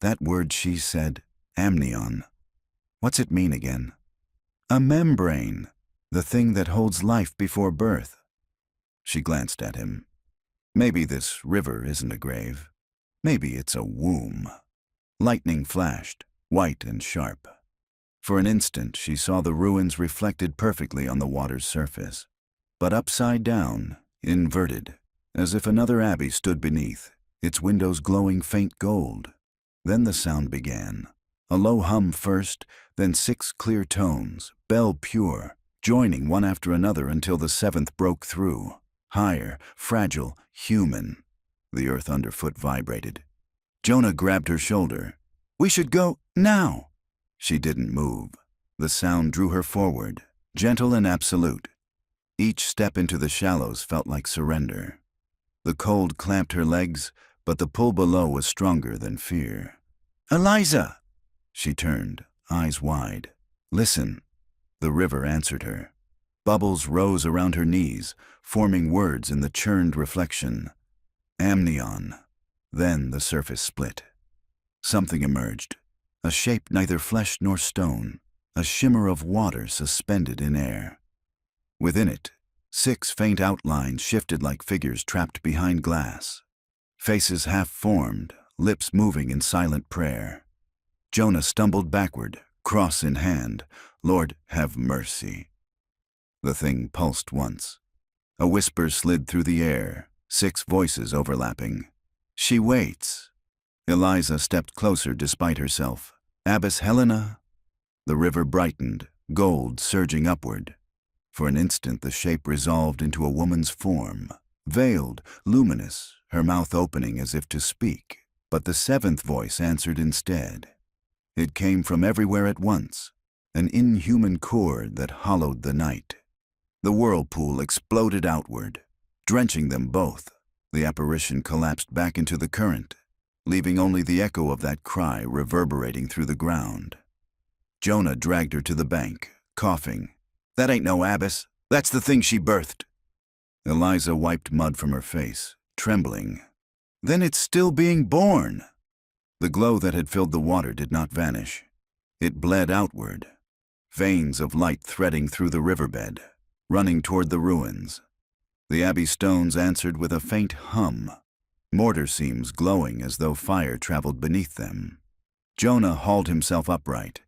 That word she said, amnion. What's it mean again? A membrane, the thing that holds life before birth. She glanced at him. Maybe this river isn't a grave. Maybe it's a womb. Lightning flashed, white and sharp. For an instant, she saw the ruins reflected perfectly on the water's surface, but upside down, inverted, as if another abbey stood beneath, its windows glowing faint gold. Then the sound began. A low hum first, then 6 clear tones, bell pure, joining one after another until the 7th broke through. Higher, fragile, human. The earth underfoot vibrated. Jonah grabbed her shoulder. "We should go, now!" She didn't move. The sound drew her forward, gentle and absolute. Each step into the shallows felt like surrender. The cold clamped her legs, but the pull below was stronger than fear. "Eliza!" She turned, eyes wide. "Listen." The river answered her. Bubbles rose around her knees, forming words in the churned reflection. Amnion. Then the surface split. Something emerged. A shape neither flesh nor stone, a shimmer of water suspended in air. Within it, 6 faint outlines shifted like figures trapped behind glass. Faces half-formed, lips moving in silent prayer. Jonah stumbled backward, cross in hand. "Lord, have mercy." The thing pulsed once. A whisper slid through the air, 6 voices overlapping. "She waits." Eliza stepped closer despite herself. "Abbess Helena?" The river brightened, gold surging upward. For an instant the shape resolved into a woman's form, veiled, luminous, her mouth opening as if to speak. But the 7th voice answered instead. It came from everywhere at once, an inhuman chord that hollowed the night. The whirlpool exploded outward, drenching them both. The apparition collapsed back into the current, leaving only the echo of that cry reverberating through the ground. Jonah dragged her to the bank, coughing. "That ain't no abbess. That's the thing she birthed." Eliza wiped mud from her face, trembling. "Then it's still being born." The glow that had filled the water did not vanish. It bled outward, veins of light threading through the riverbed, running toward the ruins. The abbey stones answered with a faint hum, mortar seams glowing as though fire traveled beneath them. Jonah hauled himself upright.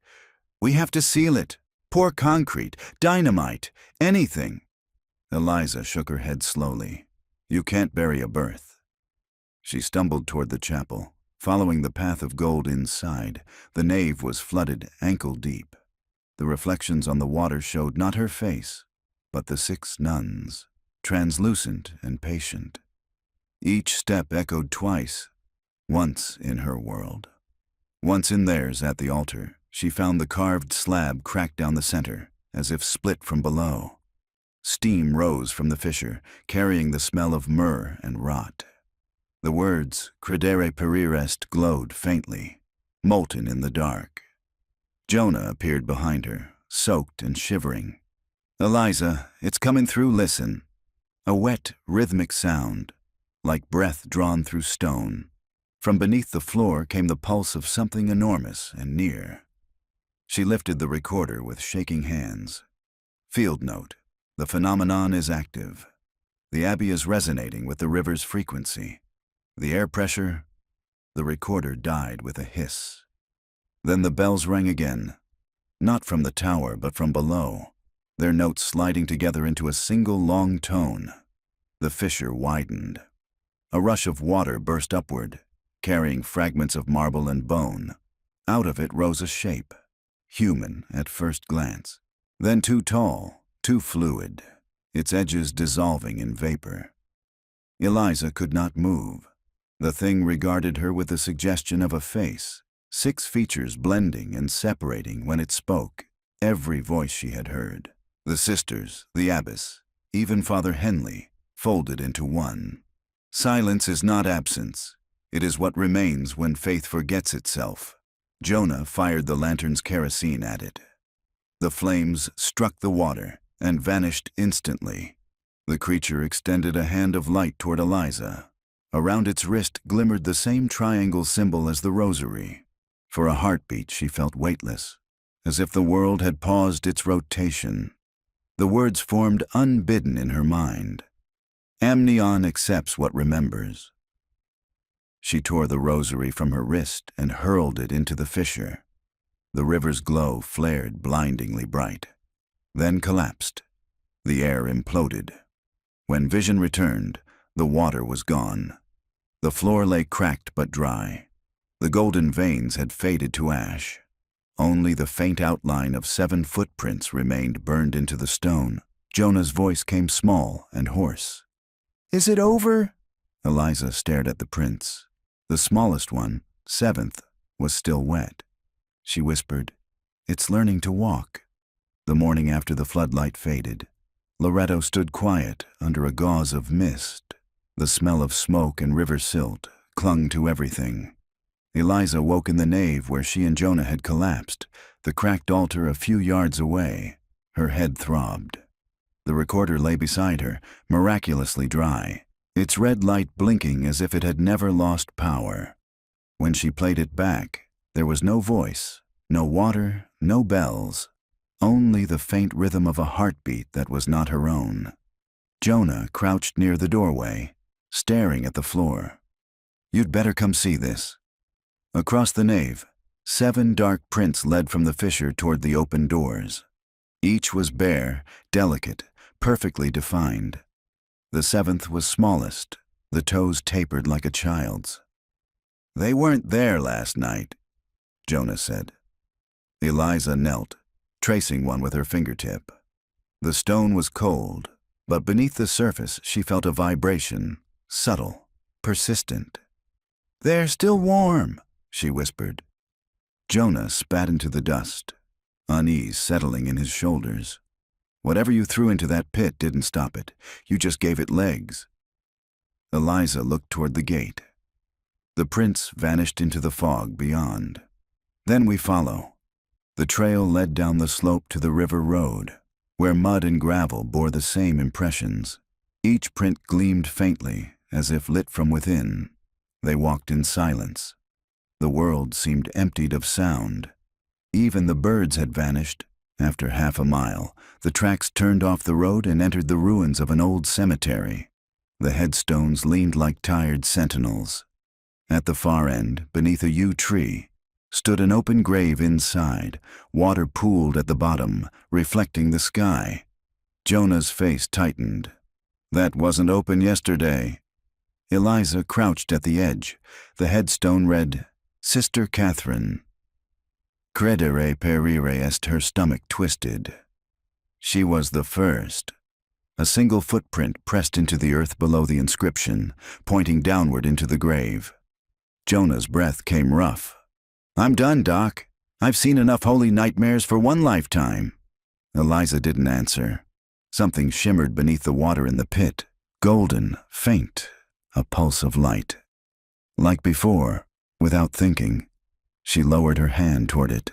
"We have to seal it. Pour concrete, dynamite, anything." Eliza shook her head slowly. "You can't bury a birth." She stumbled toward the chapel, following the path of gold inside. The nave was flooded ankle deep. The reflections on the water showed not her face, but the 6 nuns, translucent and patient. Each step echoed twice, once in her world. Once in theirs at the altar, she found the carved slab cracked down the center, as if split from below. Steam rose from the fissure, carrying the smell of myrrh and rot. The words, "Credere perir est," glowed faintly, molten in the dark. Jonah appeared behind her, soaked and shivering. "Eliza, it's coming through, listen." A wet, rhythmic sound, like breath drawn through stone. From beneath the floor came the pulse of something enormous and near. She lifted the recorder with shaking hands. Field note: the phenomenon is active. The abbey is resonating with the river's frequency. The air pressure. The recorder died with a hiss. Then the bells rang again, not from the tower but from below, their notes sliding together into a single long tone. The fissure widened. A rush of water burst upward, carrying fragments of marble and bone. Out of it rose a shape, human at first glance, then too tall, too fluid, its edges dissolving in vapor. Eliza could not move. The thing regarded her with the suggestion of a face, 6 features blending and separating when it spoke, every voice she had heard. The sisters, the abbess, even Father Henley, folded into one. Silence is not absence. It is what remains when faith forgets itself. Jonah fired the lantern's kerosene at it. The flames struck the water and vanished instantly. The creature extended a hand of light toward Eliza. Around its wrist glimmered the same triangle symbol as the rosary. For a heartbeat she felt weightless, as if the world had paused its rotation. The words formed unbidden in her mind. Amnion accepts what remembers. She tore the rosary from her wrist and hurled it into the fissure. The river's glow flared blindingly bright, then collapsed. The air imploded. When vision returned, the water was gone. The floor lay cracked but dry. The golden veins had faded to ash. Only the faint outline of 7 footprints remained burned into the stone. Jonah's voice came small and hoarse. "Is it over?" Eliza stared at the prints. The smallest one, 7th, was still wet. She whispered, "It's learning to walk." The morning after the floodlight faded, Loretto stood quiet under a gauze of mist. The smell of smoke and river silt clung to everything. Eliza woke in the nave where she and Jonah had collapsed, the cracked altar a few yards away. Her head throbbed. The recorder lay beside her, miraculously dry, its red light blinking as if it had never lost power. When she played it back, there was no voice, no water, no bells, only the faint rhythm of a heartbeat that was not her own. Jonah crouched near the doorway, staring at the floor. "You'd better come see this." Across the nave, 7 dark prints led from the fissure toward the open doors. Each was bare, delicate, perfectly defined. The 7th was smallest, the toes tapered like a child's. "They weren't there last night," Jonah said. Eliza knelt, tracing one with her fingertip. The stone was cold, but beneath the surface she felt a vibration, subtle, persistent. "They're still warm," she whispered. Jonah spat into the dust, unease settling in his shoulders. "Whatever you threw into that pit didn't stop it. You just gave it legs." Eliza looked toward the gate. The prints vanished into the fog beyond. "Then we follow." The trail led down the slope to the river road, where mud and gravel bore the same impressions. Each print gleamed faintly, as if lit from within. They walked in silence. The world seemed emptied of sound. Even the birds had vanished. After half a mile, the tracks turned off the road and entered the ruins of an old cemetery. The headstones leaned like tired sentinels. At the far end, beneath a yew tree, stood an open grave inside, water pooled at the bottom, reflecting the sky. Jonah's face tightened. "That wasn't open yesterday." Eliza crouched at the edge. The headstone read, "Sister Catherine." Credere perire est, her stomach twisted. She was the first. A single footprint pressed into the earth below the inscription, pointing downward into the grave. Jonah's breath came rough. "I'm done, Doc. I've seen enough holy nightmares for one lifetime." Eliza didn't answer. Something shimmered beneath the water in the pit, golden, faint, a pulse of light. Like before, without thinking, she lowered her hand toward it.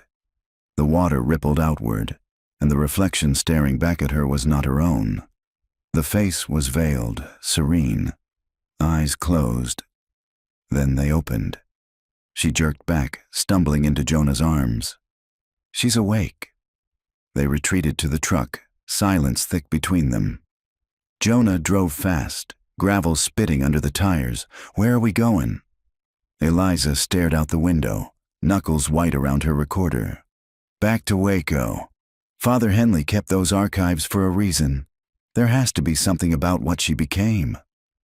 The water rippled outward, and the reflection staring back at her was not her own. The face was veiled, serene, eyes closed. Then they opened. She jerked back, stumbling into Jonah's arms. "She's awake." They retreated to the truck, silence thick between them. Jonah drove fast, gravel spitting under the tires. "Where are we going?" Eliza stared out the window, knuckles white around her recorder. "Back to Waco. Father Henley kept those archives for a reason. There has to be something about what she became."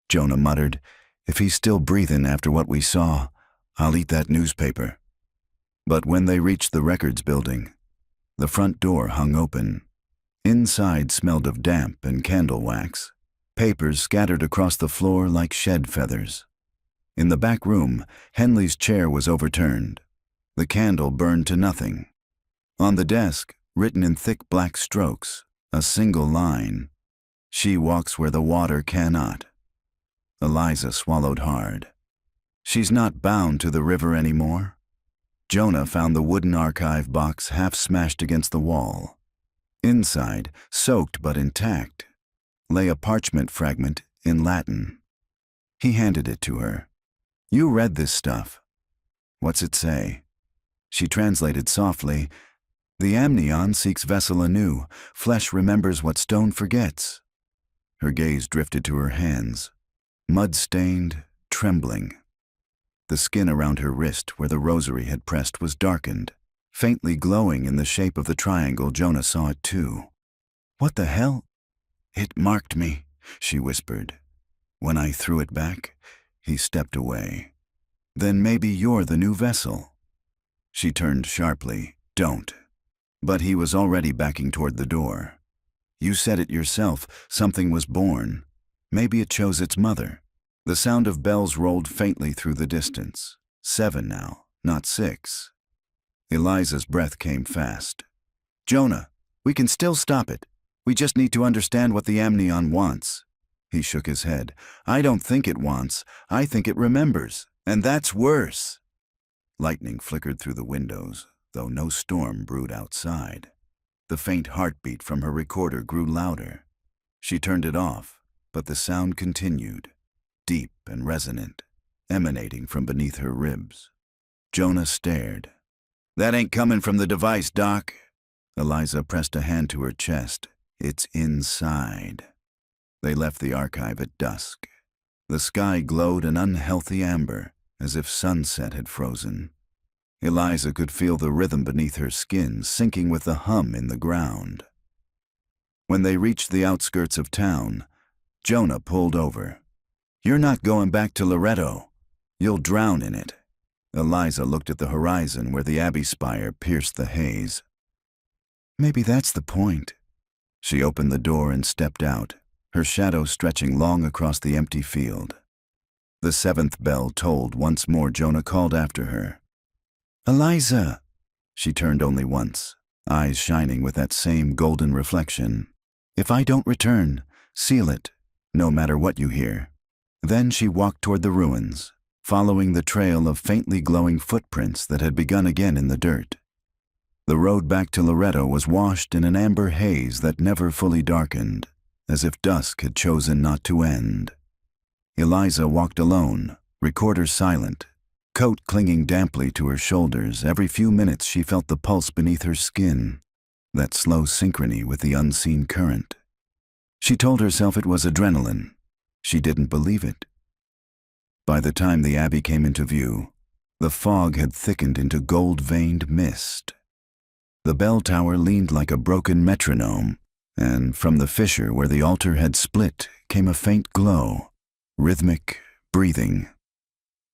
Jonah muttered, "If he's still breathing after what we saw, I'll eat that newspaper." But when they reached the records building, the front door hung open. Inside smelled of damp and candle wax, papers scattered across the floor like shed feathers. In the back room, Henley's chair was overturned. The candle burned to nothing. On the desk, written in thick black strokes, a single line, "She walks where the water cannot." Eliza swallowed hard. She's not bound to the river anymore. Jonah found the wooden archive box half smashed against the wall. Inside, soaked but intact, lay a parchment fragment in Latin. He handed it to her. "You read this stuff. What's it say?" She translated softly, "The amnion seeks vessel anew. Flesh remembers what stone forgets." Her gaze drifted to her hands, mud-stained, trembling. The skin around her wrist where the rosary had pressed was darkened, faintly glowing in the shape of the triangle. Jonah saw it too. "What the hell?" "It marked me," she whispered. "When I threw it back," he stepped away. "Then maybe you're the new vessel." She turned sharply. "Don't." But he was already backing toward the door. "You said it yourself, something was born. Maybe it chose its mother." The sound of bells rolled faintly through the distance. 7 now, not 6. Eliza's breath came fast. "Jonah, we can still stop it. We just need to understand what the amnion wants." He shook his head. "I don't think it wants. I think it remembers. And that's worse." Lightning flickered through the windows, though no storm brewed outside. The faint heartbeat from her recorder grew louder. She turned it off, but the sound continued, deep and resonant, emanating from beneath her ribs. Jonah stared. "That ain't coming from the device, Doc." Eliza pressed a hand to her chest. "It's inside." They left the archive at dusk. The sky glowed an unhealthy amber, as if sunset had frozen. Eliza could feel the rhythm beneath her skin syncing with the hum in the ground. When they reached the outskirts of town, Jonah pulled over. "You're not going back to Loretto. You'll drown in it." Eliza looked at the horizon where the Abbey spire pierced the haze. "Maybe that's the point." She opened the door and stepped out, her shadow stretching long across the empty field. The 7th bell tolled once more. Jonah called after her. "Eliza!" She turned only once, eyes shining with that same golden reflection. "If I don't return, seal it, no matter what you hear." Then she walked toward the ruins, following the trail of faintly glowing footprints that had begun again in the dirt. The road back to Loretto was washed in an amber haze that never fully darkened, as if dusk had chosen not to end. Eliza walked alone, recorder silent, coat clinging damply to her shoulders. Every few minutes she felt the pulse beneath her skin, that slow synchrony with the unseen current. She told herself it was adrenaline. She didn't believe it. By the time the Abbey came into view, the fog had thickened into gold-veined mist. The bell tower leaned like a broken metronome, and from the fissure where the altar had split came a faint glow, rhythmic, breathing.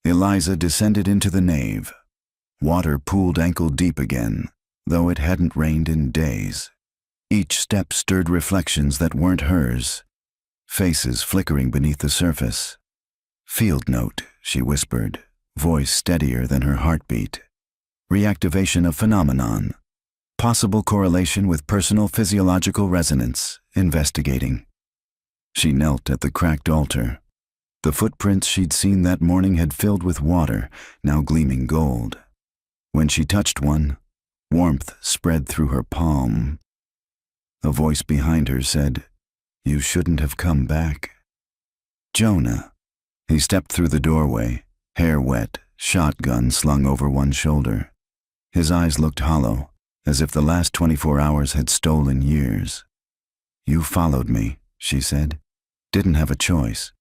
Eliza descended into the nave. Water pooled ankle-deep again, though it hadn't rained in days. Each step stirred reflections that weren't hers, faces flickering beneath the surface. "Field note," she whispered, voice steadier than her heartbeat. "Reactivation of phenomenon. Possible correlation with personal physiological resonance. Investigating." She knelt at the cracked altar. The footprints she'd seen that morning had filled with water, now gleaming gold. When she touched one, warmth spread through her palm. A voice behind her said, "You shouldn't have come back." "Jonah." He stepped through the doorway, hair wet, shotgun slung over one shoulder. His eyes looked hollow, as if the last 24 hours had stolen years. "You followed me," she said. "Didn't have a choice.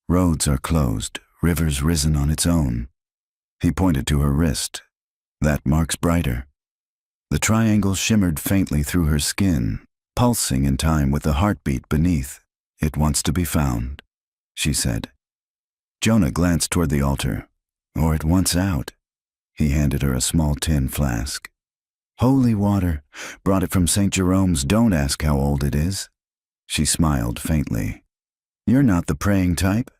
Roads are closed, rivers risen on its own." He pointed to her wrist. "That mark's brighter." The triangle shimmered faintly through her skin, pulsing in time with the heartbeat beneath. "It wants to be found," she said. Jonah glanced toward the altar. "Or it wants out." He handed her a small tin flask. "Holy water. Brought it from St. Jerome's. Don't ask how old it is." She smiled faintly. "You're not the praying type?"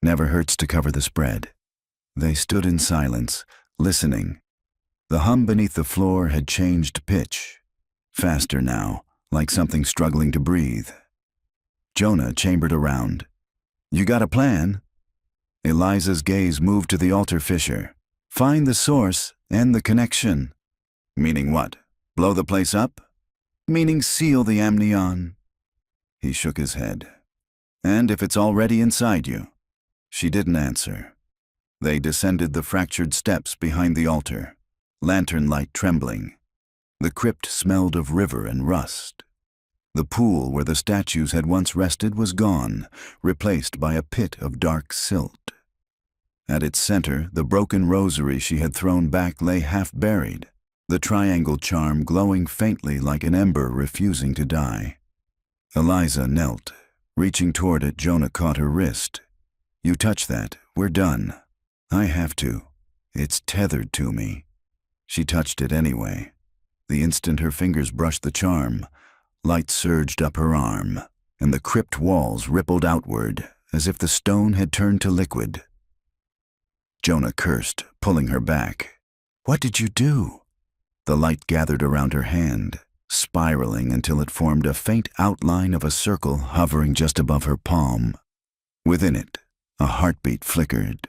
"Never hurts to cover the spread." They stood in silence, listening. The hum beneath the floor had changed pitch. Faster now, like something struggling to breathe. Jonah chambered around. "You got a plan?" Eliza's gaze moved to the altar fissure. "Find the source and the connection." "Meaning what? Blow the place up?" "Meaning seal the amnion." He shook his head. "And if it's already inside you?" She didn't answer. They descended the fractured steps behind the altar, lantern light trembling. The crypt smelled of river and rust. The pool where the statues had once rested was gone, replaced by a pit of dark silt. At its center, the broken rosary she had thrown back lay half buried, the triangle charm glowing faintly like an ember refusing to die. Eliza knelt. Reaching toward it, Jonah caught her wrist. "You touch that, we're done." "I have to. It's tethered to me." She touched it anyway. The instant her fingers brushed the charm, light surged up her arm, and the crypt walls rippled outward as if the stone had turned to liquid. Jonah cursed, pulling her back. "What did you do?" The light gathered around her hand, spiraling until it formed a faint outline of a circle hovering just above her palm. Within it, a heartbeat flickered.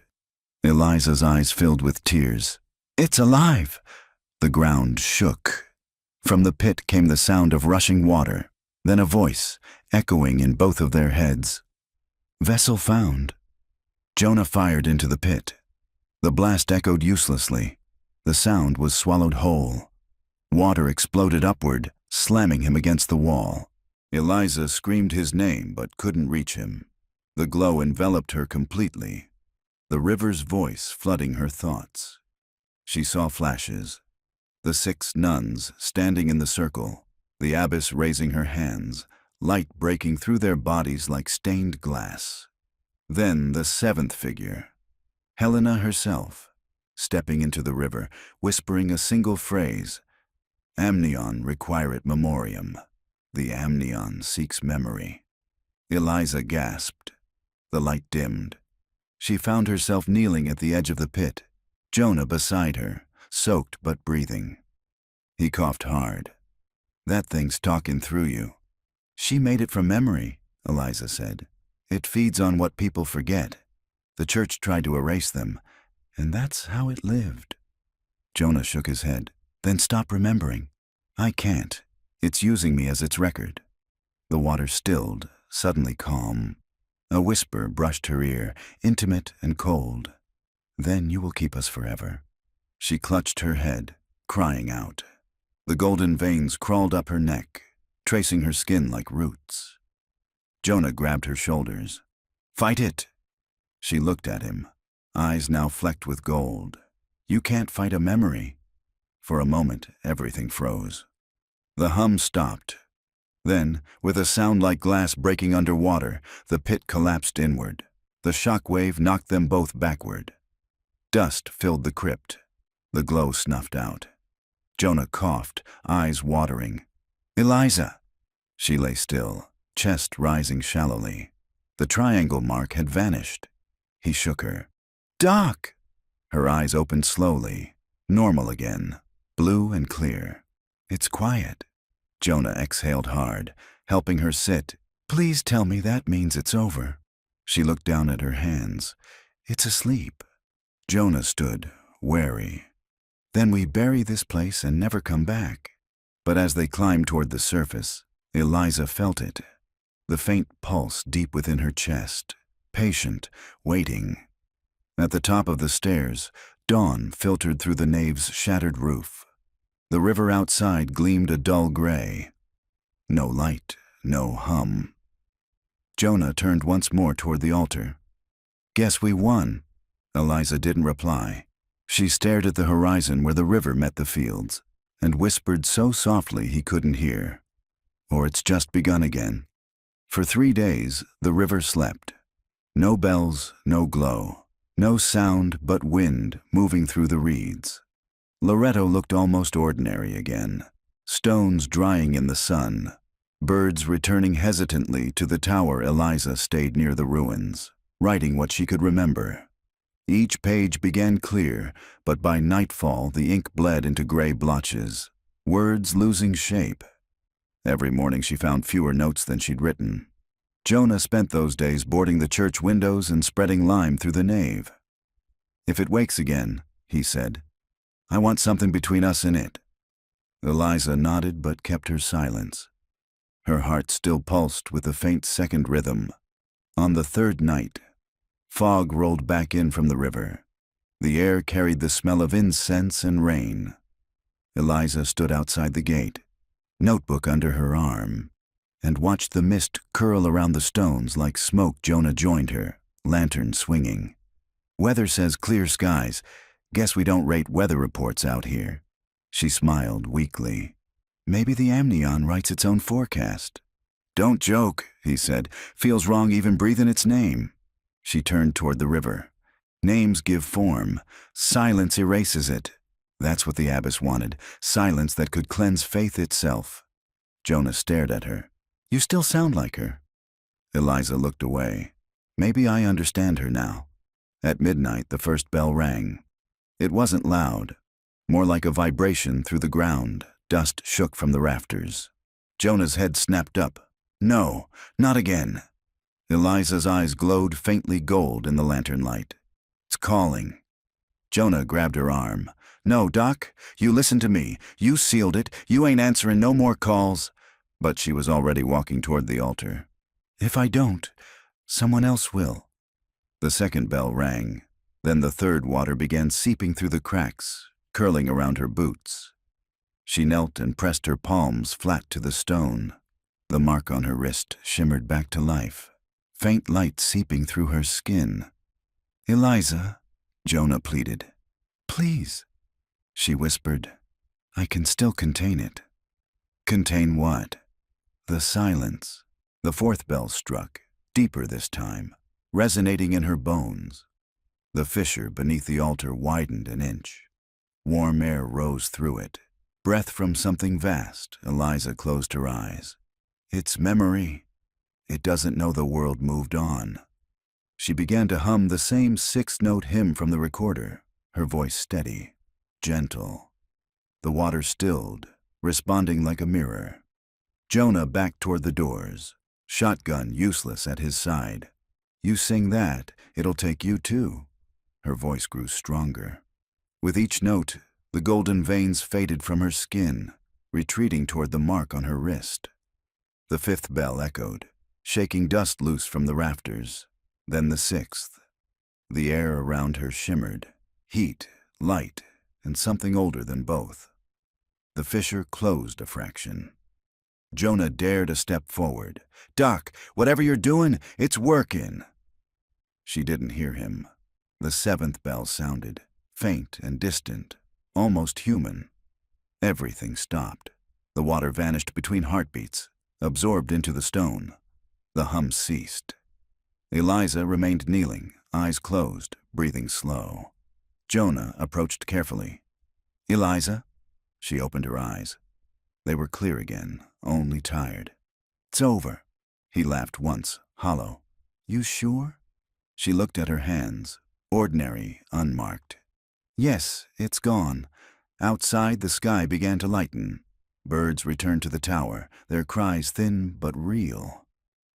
Eliza's eyes filled with tears. "It's alive!" The ground shook. From the pit came the sound of rushing water, then a voice, echoing in both of their heads. "Vessel found." Jonah fired into the pit. The blast echoed uselessly. The sound was swallowed whole. Water exploded upward, slamming him against the wall. Eliza screamed his name but couldn't reach him. The glow enveloped her completely, the river's voice flooding her thoughts. She saw flashes. The 6 nuns standing in the circle, the abbess raising her hands, light breaking through their bodies like stained glass. Then the 7th figure, Helena herself, stepping into the river, whispering a single phrase, "Amnion requiret memoriam." The amnion seeks memory. Eliza gasped. The light dimmed. She found herself kneeling at the edge of the pit, Jonah beside her, soaked but breathing. He coughed hard. "That thing's talking through you." "She made it from memory," Eliza said. "It feeds on what people forget. The church tried to erase them, and that's how it lived." Jonah shook his head. "Then stop remembering." "I can't. It's using me as its record." The water stilled, suddenly calm. A whisper brushed her ear, intimate and cold. "Then you will keep us forever." She clutched her head, crying out. The golden veins crawled up her neck, tracing her skin like roots. Jonah grabbed her shoulders. "Fight it!" She looked at him, eyes now flecked with gold. "You can't fight a memory." For a moment, everything froze. The hum stopped. Then, with a sound like glass breaking underwater, the pit collapsed inward. The shock wave knocked them both backward. Dust filled the crypt. The glow snuffed out. Jonah coughed, eyes watering. "Eliza!" She lay still, chest rising shallowly. The triangle mark had vanished. He shook her. "Doc!" Her eyes opened slowly, normal again, blue and clear. "It's quiet." Jonah exhaled hard, helping her sit. "Please tell me that means it's over." She looked down at her hands. "It's asleep." Jonah stood, wary. "Then we bury this place and never come back." But as they climbed toward the surface, Eliza felt it. The faint pulse deep within her chest, patient, waiting. At the top of the stairs, dawn filtered through the nave's shattered roof. The river outside gleamed a dull gray. No light, no hum. Jonah turned once more toward the altar. "Guess we won." Eliza didn't reply. She stared at the horizon where the river met the fields, and whispered so softly he couldn't hear. "Or it's just begun again." For 3 days, the river slept. No bells, no glow, no sound but wind moving through the reeds. Loretto looked almost ordinary again, stones drying in the sun, birds returning hesitantly to the tower. Eliza stayed near the ruins, writing what she could remember. Each page began clear, but by nightfall the ink bled into gray blotches, words losing shape. Every morning she found fewer notes than she'd written. Jonah spent those days boarding the church windows and spreading lime through the nave. "If it wakes again," he said, "I want something between us and it." Eliza nodded but kept her silence. Her heart still pulsed with a faint second rhythm. On the 3rd night, fog rolled back in from the river. The air carried the smell of incense and rain. Eliza stood outside the gate, notebook under her arm, and watched the mist curl around the stones like smoke. Jonah joined her, lantern swinging. "Weather says clear skies. Guess we don't rate weather reports out here." She smiled weakly. Maybe the amnion writes its own forecast. Don't joke, he said. Feels wrong even breathing its name. She turned toward the river. Names give form. Silence erases it. That's what the abbess wanted. Silence that could cleanse faith itself. Jonah stared at her. You still sound like her. Eliza looked away. Maybe I understand her now. At midnight, the first bell rang. It wasn't loud. More like a vibration through the ground. Dust shook from the rafters. Jonah's head snapped up. No, not again. Eliza's eyes glowed faintly gold in the lantern light. It's calling. Jonah grabbed her arm. No, Doc, you listen to me. You sealed it. You ain't answering no more calls. But she was already walking toward the altar. If I don't, someone else will. The second bell rang. Then the third water began seeping through the cracks, curling around her boots. She knelt and pressed her palms flat to the stone. The mark on her wrist shimmered back to life, faint light seeping through her skin. Eliza, Jonah pleaded. Please, she whispered. I can still contain it. Contain what? The silence. The fourth bell struck, deeper this time, resonating in her bones. The fissure beneath the altar widened an inch. Warm air rose through it. Breath from something vast. Eliza closed her eyes. It's memory. It doesn't know the world moved on. She began to hum the same six-note hymn from the recorder, her voice steady, gentle. The water stilled, responding like a mirror. Jonah backed toward the doors, shotgun useless at his side. You sing that, it'll take you too. Her voice grew stronger. With each note, the golden veins faded from her skin, retreating toward the mark on her wrist. The fifth bell echoed, shaking dust loose from the rafters. Then the sixth. The air around her shimmered, heat, light, and something older than both. The fissure closed a fraction. Jonah dared a step forward. Doc, whatever you're doing, it's working. She didn't hear him. The seventh bell sounded, faint and distant, almost human. Everything stopped. The water vanished between heartbeats, absorbed into the stone. The hum ceased. Eliza remained kneeling, eyes closed, breathing slow. Jonah approached carefully. Eliza? She opened her eyes. They were clear again, only tired. It's over. He laughed once, hollow. You sure? She looked at her hands, ordinary, unmarked. Yes, it's gone. Outside, the sky began to lighten. Birds returned to the tower, their cries thin but real.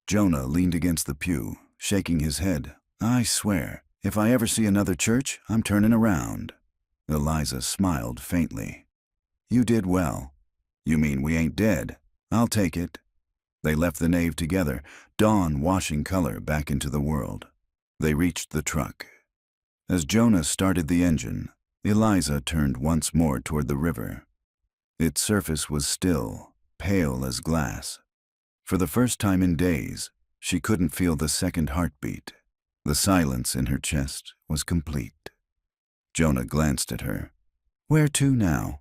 Jonah leaned against the pew, shaking his head. I swear, if I ever see another church, I'm turning around. Eliza smiled faintly. You did well. You mean we ain't dead? I'll take it. They left the nave together, dawn washing color back into the world. They reached the truck. As Jonah started the engine, Eliza turned once more toward the river. Its surface was still, pale as glass. For the first time in days, she couldn't feel the second heartbeat. The silence in her chest was complete. Jonah glanced at her. Where to now?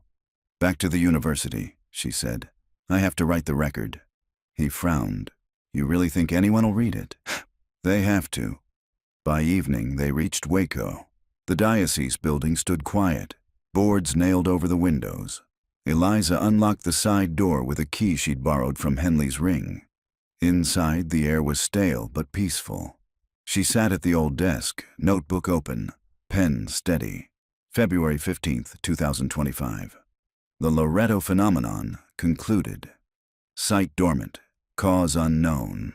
Back to the university, she said. I have to write the record. He frowned. You really think anyone will read it? They have to. By evening, they reached Waco. The diocese building stood quiet, boards nailed over the windows. Eliza unlocked the side door with a key she'd borrowed from Henley's ring. Inside, the air was stale but peaceful. She sat at the old desk, notebook open, pen steady. February 15th, 2025. The Loretto phenomenon concluded. Sight dormant, cause unknown.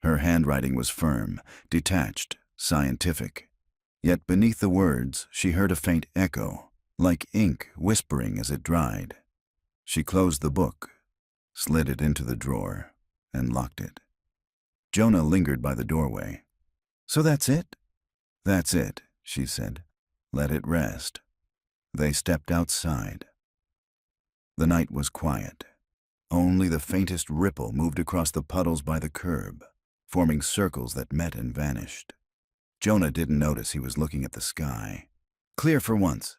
Her handwriting was firm, detached, scientific. Yet beneath the words, she heard a faint echo, like ink whispering as it dried. She closed the book, slid it into the drawer, and locked it. Jonah lingered by the doorway. So that's it? That's it, she said. Let it rest. They stepped outside. The night was quiet. Only the faintest ripple moved across the puddles by the curb, forming circles that met and vanished. Jonah didn't notice he was looking at the sky. Clear for once.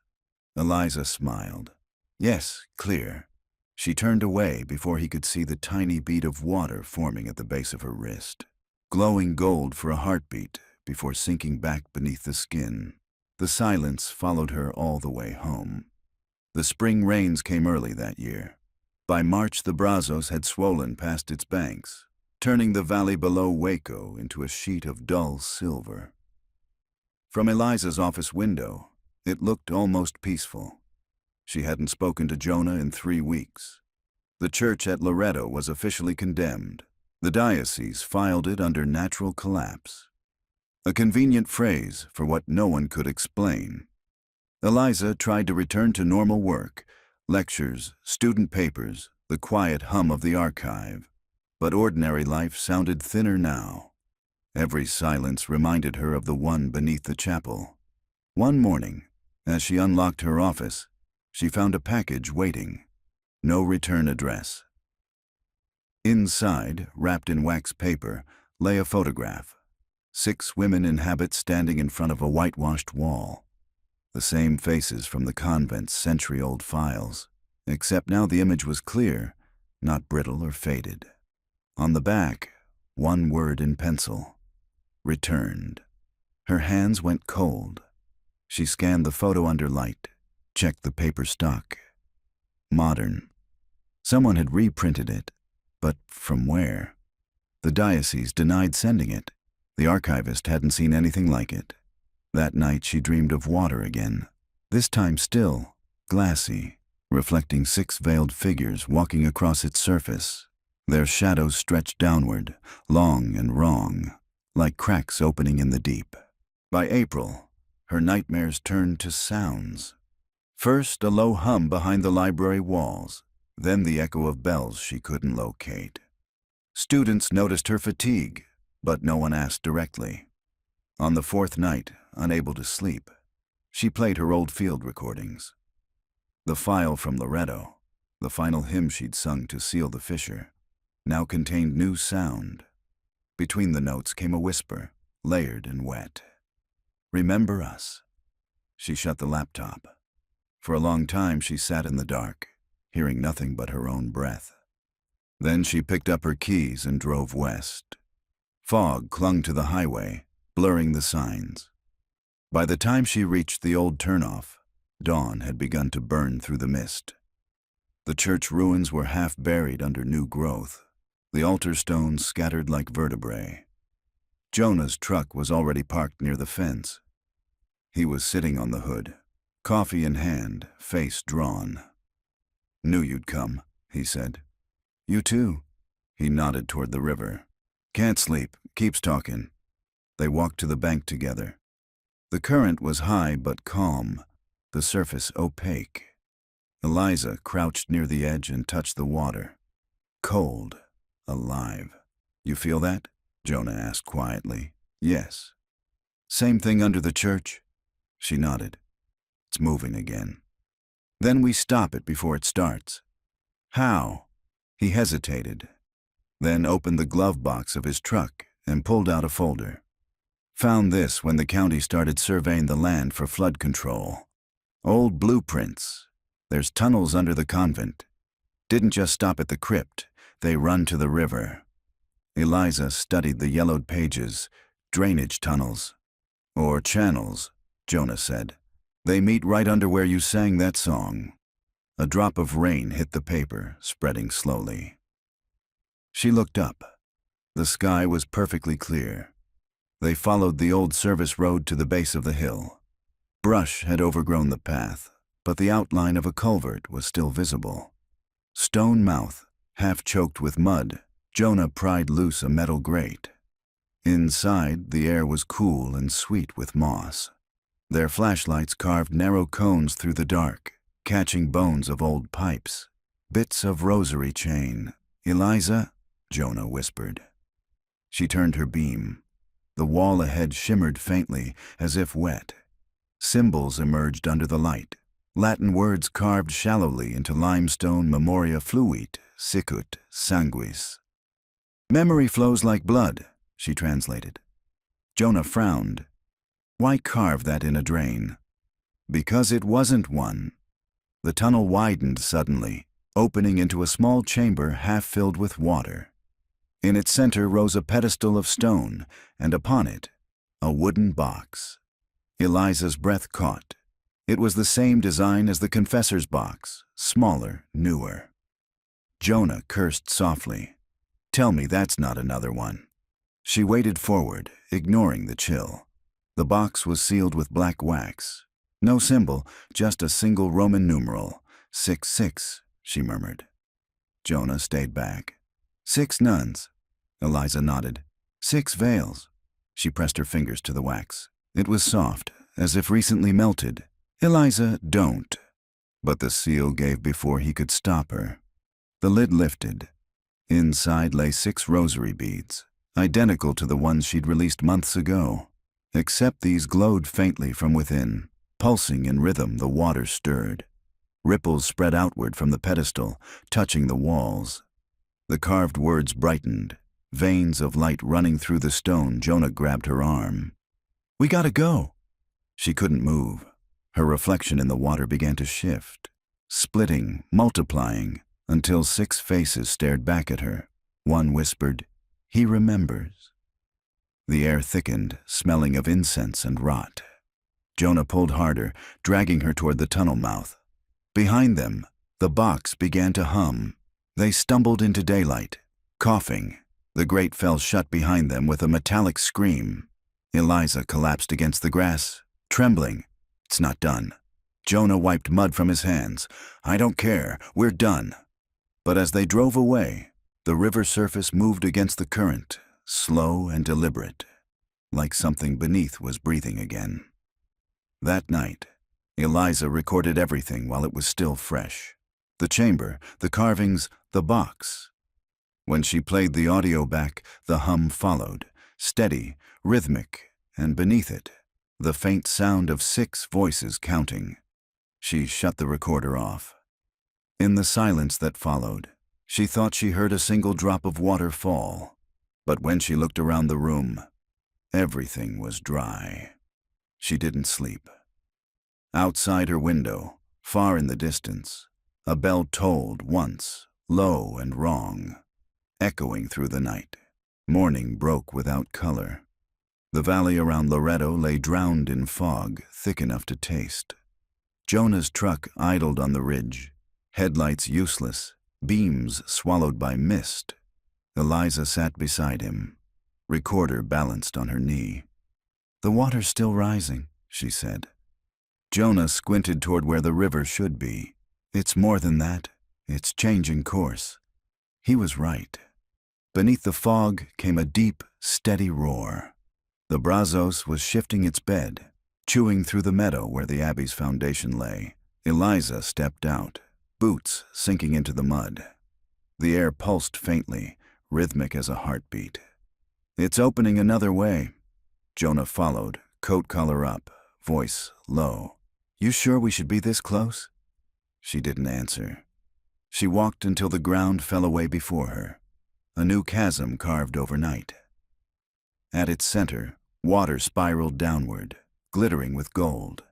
Eliza smiled. Yes, clear. She turned away before he could see the tiny bead of water forming at the base of her wrist, glowing gold for a heartbeat before sinking back beneath the skin. The silence followed her all the way home. The spring rains came early that year. By March, the Brazos had swollen past its banks, turning the valley below Waco into a sheet of dull silver. From Eliza's office window, it looked almost peaceful. She hadn't spoken to Jonah in 3 weeks. The church at Loretto was officially condemned. The diocese filed it under natural collapse. A convenient phrase for what no one could explain. Eliza tried to return to normal work, lectures, student papers, the quiet hum of the archive. But ordinary life sounded thinner now. Every silence reminded her of the one beneath the chapel. One morning, as she unlocked her office, she found a package waiting. No return address. Inside, wrapped in wax paper, lay a photograph. 6 women in habits standing in front of a whitewashed wall. The same faces from the convent's century-old files, except now the image was clear, not brittle or faded. On the back, one word in pencil: returned. Her hands went cold. She scanned the photo under light, checked the paper stock. Modern. Someone had reprinted it, but from where? The diocese denied sending it. The archivist hadn't seen anything like it. That night she dreamed of water again, this time still, glassy, reflecting 6 veiled figures walking across its surface. Their shadows stretched downward, long and wrong, like cracks opening in the deep. By April, her nightmares turned to sounds. First, a low hum behind the library walls, then the echo of bells she couldn't locate. Students noticed her fatigue, but no one asked directly. On the 4th night, unable to sleep, she played her old field recordings. The file from Loretto, the final hymn she'd sung to seal the fissure, now contained new sound. Between the notes came a whisper, layered and wet. "Remember us." She shut the laptop. For a long time she sat in the dark, hearing nothing but her own breath. Then she picked up her keys and drove west. Fog clung to the highway, blurring the signs. By the time she reached the old turnoff, dawn had begun to burn through the mist. The church ruins were half buried under new growth, the altar stones scattered like vertebrae. Jonah's truck was already parked near the fence. He was sitting on the hood, coffee in hand, face drawn. "Knew you'd come," he said. "You too." He nodded toward the river. "Can't sleep, keeps talking." They walked to the bank together. The current was high but calm, the surface opaque. Eliza crouched near the edge and touched the water. Cold, alive. "You feel that?" Jonah asked quietly. "Yes." "Same thing under the church?" She nodded. "It's moving again." "Then we stop it before it starts." "How?" He hesitated, then opened the glove box of his truck and pulled out a folder. "Found this when the county started surveying the land for flood control. Old blueprints. There's tunnels under the convent. Didn't just stop at the crypt, they run to the river." Eliza studied the yellowed pages. "Drainage tunnels." "Or channels," Jonah said. "They meet right under where you sang that song." A drop of rain hit the paper, spreading slowly. She looked up. The sky was perfectly clear. They followed the old service road to the base of the hill. Brush had overgrown the path, but the outline of a culvert was still visible. Stone mouth, half choked with mud, Jonah pried loose a metal grate. Inside, the air was cool and sweet with moss. Their flashlights carved narrow cones through the dark, catching bones of old pipes, bits of rosary chain. "Eliza," Jonah whispered. She turned her beam. The wall ahead shimmered faintly, as if wet. Symbols emerged under the light, Latin words carved shallowly into limestone: memoria fluit, sicut, sanguis. "Memory flows like blood," she translated. Jonah frowned. "Why carve that in a drain?" "Because it wasn't one." The tunnel widened suddenly, opening into a small chamber half filled with water. In its center rose a pedestal of stone, and upon it, a wooden box. Eliza's breath caught. It was the same design as the confessor's box, smaller, newer. Jonah cursed softly. "Tell me that's not another one." She waded forward, ignoring the chill. The box was sealed with black wax. No symbol, just a single Roman numeral. 6-6, she murmured. Jonah stayed back. 6 nuns. Eliza nodded. 6 veils. She pressed her fingers to the wax. It was soft, as if recently melted. "Eliza, don't." But the seal gave before he could stop her. The lid lifted. Inside lay 6 rosary beads, identical to the ones she'd released months ago. Except these glowed faintly from within. Pulsing in rhythm, the water stirred. Ripples spread outward from the pedestal, touching the walls. The carved words brightened. Veins of light running through the stone. Jonah grabbed her arm. "We gotta go." She couldn't move. Her reflection in the water began to shift, splitting, multiplying, until 6 faces stared back at her. One whispered, "He remembers." The air thickened, smelling of incense and rot. Jonah pulled harder, dragging her toward the tunnel mouth. Behind them, the box began to hum. They stumbled into daylight, coughing. The grate fell shut behind them with a metallic scream. Eliza collapsed against the grass, trembling. "It's not done." Jonah wiped mud from his hands. "I don't care, we're done." But as they drove away, the river surface moved against the current, slow and deliberate, like something beneath was breathing again. That night, Eliza recorded everything while it was still fresh. The chamber, the carvings, the box. When she played the audio back, the hum followed, steady, rhythmic, and beneath it, the faint sound of 6 voices counting. She shut the recorder off. In the silence that followed, she thought she heard a single drop of water fall. But when she looked around the room, everything was dry. She didn't sleep. Outside her window, far in the distance, a bell tolled once, low and wrong, echoing through the night. Morning broke without color. The valley around Loretto lay drowned in fog, thick enough to taste. Jonah's truck idled on the ridge, headlights useless, beams swallowed by mist. Eliza sat beside him, recorder balanced on her knee. "The water's still rising," she said. Jonah squinted toward where the river should be. "It's more than that. It's changing course." He was right. Beneath the fog came a deep, steady roar. The Brazos was shifting its bed, chewing through the meadow where the abbey's foundation lay. Eliza stepped out, boots sinking into the mud. The air pulsed faintly, rhythmic as a heartbeat. "It's opening another way." Jonah followed, coat collar up, voice low. "You sure we should be this close?" She didn't answer. She walked until the ground fell away before her, a new chasm carved overnight. At its center, water spiraled downward, glittering with gold.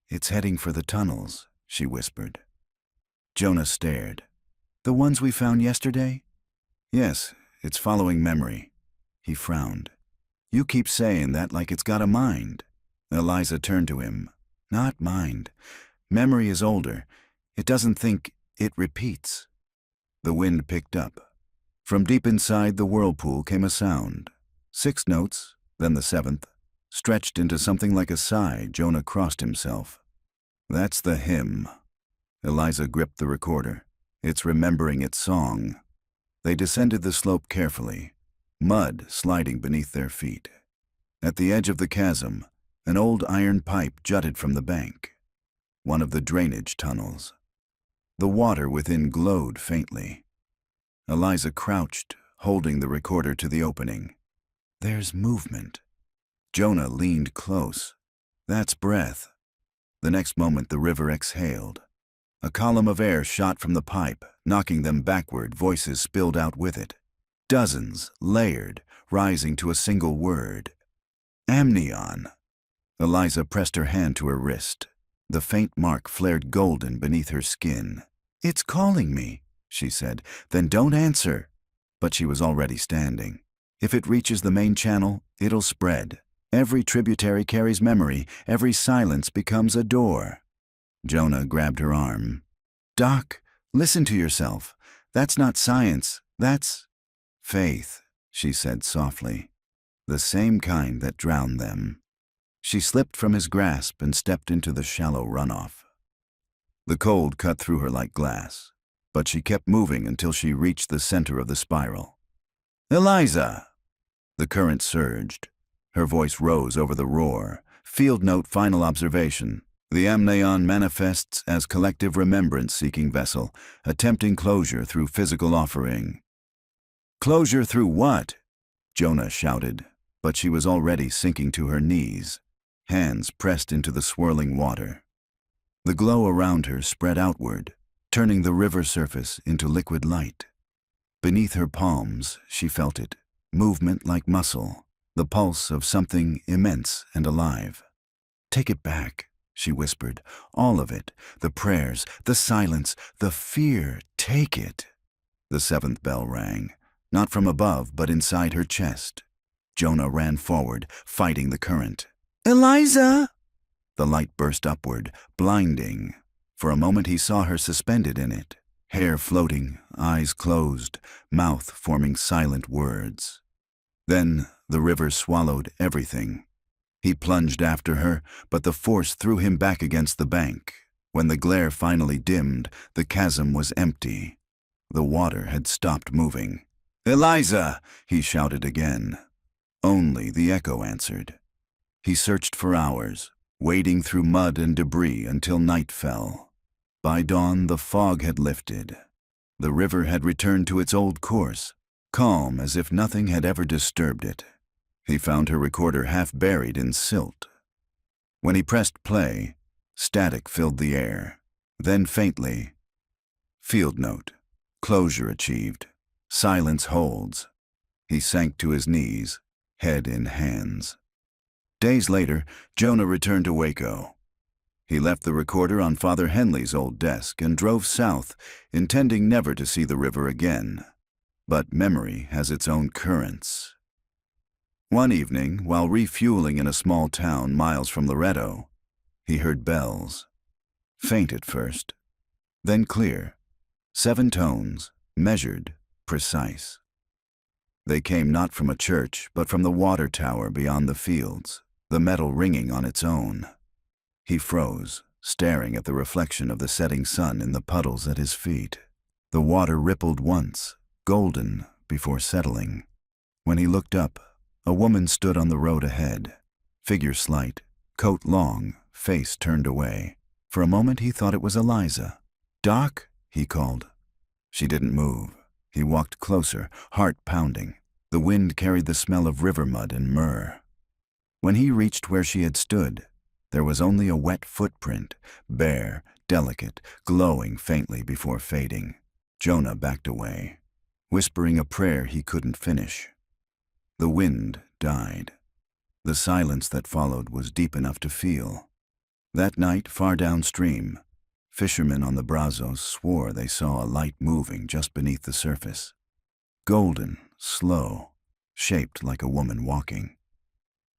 "It's heading for the tunnels," she whispered. Jonah stared. "The ones we found yesterday?" "Yes, it's following memory." He frowned. "You keep saying that like it's got a mind." Eliza turned to him. "Not mind. Memory is older. It doesn't think, it repeats." The wind picked up. From deep inside the whirlpool came a sound. 6 notes, then the 7th, stretched into something like a sigh. Jonah crossed himself. "That's the hymn." Eliza gripped the recorder. "It's remembering its song." They descended the slope carefully, mud sliding beneath their feet. At the edge of the chasm, an old iron pipe jutted from the bank, one of the drainage tunnels. The water within glowed faintly. Eliza crouched, holding the recorder to the opening. "There's movement." Jonah leaned close. "That's breath." The next moment the river exhaled. A column of air shot from the pipe, knocking them backward. Voices spilled out with it. Dozens, layered, rising to a single word. "Amnion." Eliza pressed her hand to her wrist. The faint mark flared golden beneath her skin. "It's calling me," she said. "Then don't answer." But she was already standing. If it reaches the main channel, it'll spread. Every tributary carries memory. Every silence becomes a door. Jonah grabbed her arm. "Doc, listen to yourself. That's not science. That's faith," she said softly. "The same kind that drowned them." She slipped from his grasp and stepped into the shallow runoff. The cold cut through her like glass, but she kept moving until she reached the center of the spiral. "Eliza!" The current surged. Her voice rose over the roar. Field note, final observation. The amneon manifests as collective remembrance-seeking vessel, attempting closure through physical offering. "Closure through what?" Jonah shouted, but she was already sinking to her knees, hands pressed into the swirling water. The glow around her spread outward, turning the river surface into liquid light. Beneath her palms, she felt it, movement like muscle, the pulse of something immense and alive. "Take it back," she whispered. "All of it, the prayers, the silence, the fear, take it." The seventh bell rang, not from above but inside her chest. Jonah ran forward, fighting the current. "Eliza!" The light burst upward, blinding. For a moment he saw her suspended in it, hair floating, eyes closed, mouth forming silent words. Then the river swallowed everything. He plunged after her, but the force threw him back against the bank. When the glare finally dimmed, the chasm was empty. The water had stopped moving. "Eliza!" he shouted again. Only the echo answered. He searched for hours, wading through mud and debris until night fell. By dawn, the fog had lifted. The river had returned to its old course, calm as if nothing had ever disturbed it. He found her recorder half buried in silt. When he pressed play, static filled the air. Then faintly, "Field note. Closure achieved. Silence holds." He sank to his knees, head in hands. Days later, Jonah returned to Waco. He left the recorder on Father Henley's old desk and drove south, intending never to see the river again. But memory has its own currents. One evening, while refueling in a small town miles from Loretto, he heard bells. Faint at first, then clear. 7 tones, measured, precise. They came not from a church, but from the water tower beyond the fields, the metal ringing on its own. He froze, staring at the reflection of the setting sun in the puddles at his feet. The water rippled once, golden, before settling. When he looked up, a woman stood on the road ahead, figure slight, coat long, face turned away. For a moment he thought it was Eliza. "Doc?" he called. She didn't move. He walked closer, heart pounding. The wind carried the smell of river mud and myrrh. When he reached where she had stood, there was only a wet footprint, bare, delicate, glowing faintly before fading. Jonah backed away, whispering a prayer he couldn't finish. The wind died. The silence that followed was deep enough to feel. That night, far downstream, fishermen on the Brazos swore they saw a light moving just beneath the surface. Golden, slow, shaped like a woman walking.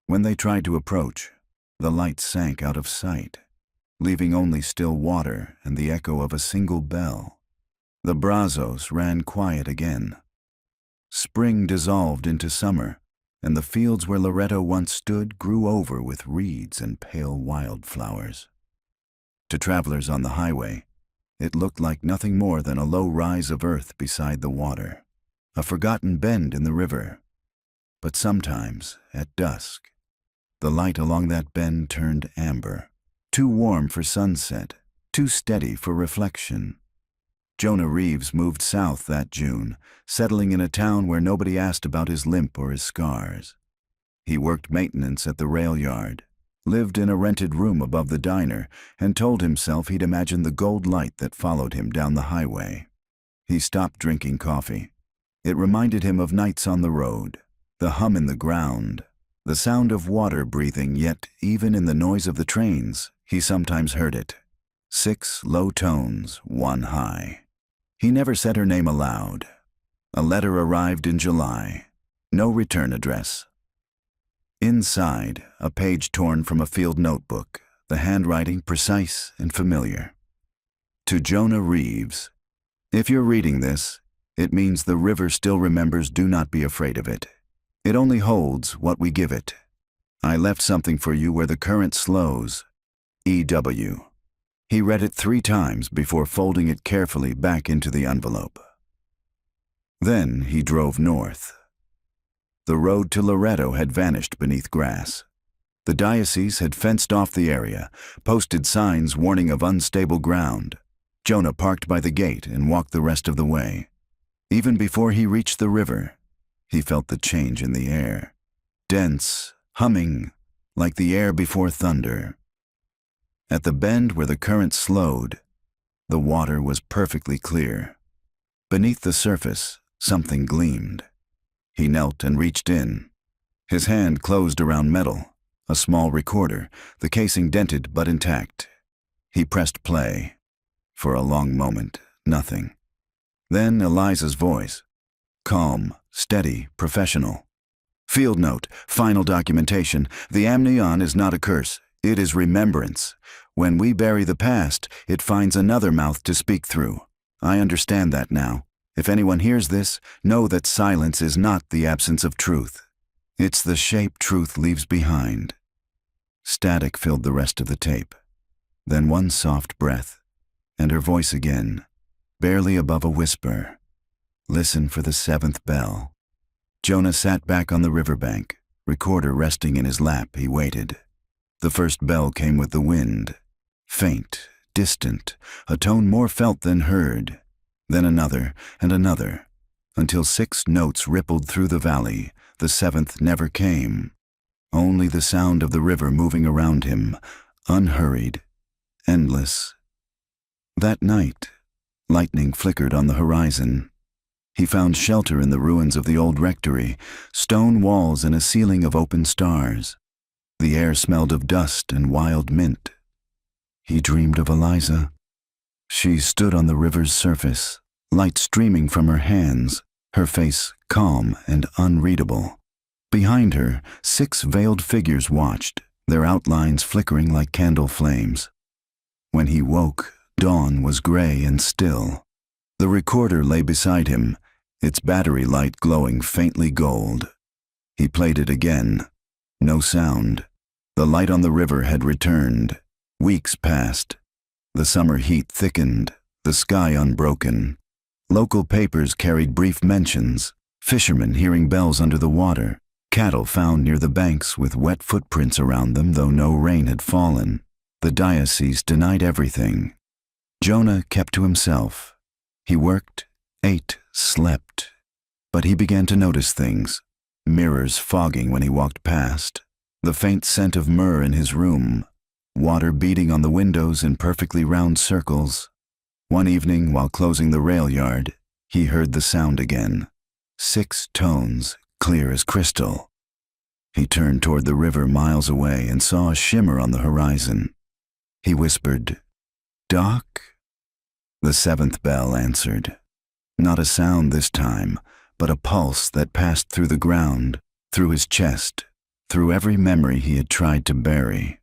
When they tried to approach, the light sank out of sight, leaving only still water and the echo of a single bell. The Brazos ran quiet again. Spring dissolved into summer, and the fields where Loretto once stood grew over with reeds and pale wildflowers. To travelers on the highway, it looked like nothing more than a low rise of earth beside the water, a forgotten bend in the river. But sometimes, at dusk, the light along that bend turned amber, too warm for sunset, too steady for reflection. Jonah Reeves moved south that June, settling in a town where nobody asked about his limp or his scars. He worked maintenance at the rail yard, lived in a rented room above the diner, and told himself he'd imagined the gold light that followed him down the highway. He stopped drinking coffee. It reminded him of nights on the road, the hum in the ground, The sound of water breathing, yet even in the noise of the trains, he sometimes heard it. 6 low tones, 1 high. He never said her name aloud. A letter arrived in July. No return address. Inside, a page torn from a field notebook, the handwriting precise and familiar. To Jonah Reeves. If you're reading this, it means the river still remembers. Do not be afraid of it. It only holds what we give it. I left something for you where the current slows. E.W. He read it 3 times before folding it carefully back into the envelope. Then he drove north. The road to Loretto had vanished beneath grass. The diocese had fenced off the area, posted signs warning of unstable ground. Jonah parked by the gate and walked the rest of the way. Even before he reached the river, he felt the change in the air. Dense, humming, like the air before thunder. At the bend where the current slowed, the water was perfectly clear. Beneath the surface, something gleamed. He knelt and reached in. His hand closed around metal, a small recorder, the casing dented but intact. He pressed play. For a long moment, nothing. Then Eliza's voice. Calm, steady, professional. Field note, final documentation. The amnion is not a curse. It is remembrance. When we bury the past, it finds another mouth to speak through. I understand that now. If anyone hears this, know that silence is not the absence of truth. It's the shape truth leaves behind. Static filled the rest of the tape. Then one soft breath, and her voice again, barely above a whisper. Listen for the 7th bell. Jonah sat back on the riverbank, recorder resting in his lap. He waited. The first bell came with the wind. Faint, distant, a tone more felt than heard. Then another and another, until 6 notes rippled through the valley. The 7th never came. Only the sound of the river moving around him, unhurried, endless. That night, lightning flickered on the horizon. He found shelter in the ruins of the old rectory, stone walls and a ceiling of open stars. The air smelled of dust and wild mint. He dreamed of Eliza. She stood on the river's surface, light streaming from her hands, her face calm and unreadable. Behind her, 6 veiled figures watched, their outlines flickering like candle flames. When he woke, dawn was gray and still. The recorder lay beside him, its battery light glowing faintly gold. He played it again. No sound. The light on the river had returned. Weeks passed. The summer heat thickened, the sky unbroken. Local papers carried brief mentions, fishermen hearing bells under the water, cattle found near the banks with wet footprints around them though no rain had fallen. The diocese denied everything. Jonah kept to himself. He worked, ate, slept. But he began to notice things. Mirrors fogging when he walked past. The faint scent of myrrh in his room. Water beating on the windows in perfectly round circles. One evening, while closing the rail yard, he heard the sound again. 6 tones, clear as crystal. He turned toward the river miles away and saw a shimmer on the horizon. He whispered, "Doc?" The 7th bell answered. Not a sound this time, but a pulse that passed through the ground, through his chest, through every memory he had tried to bury.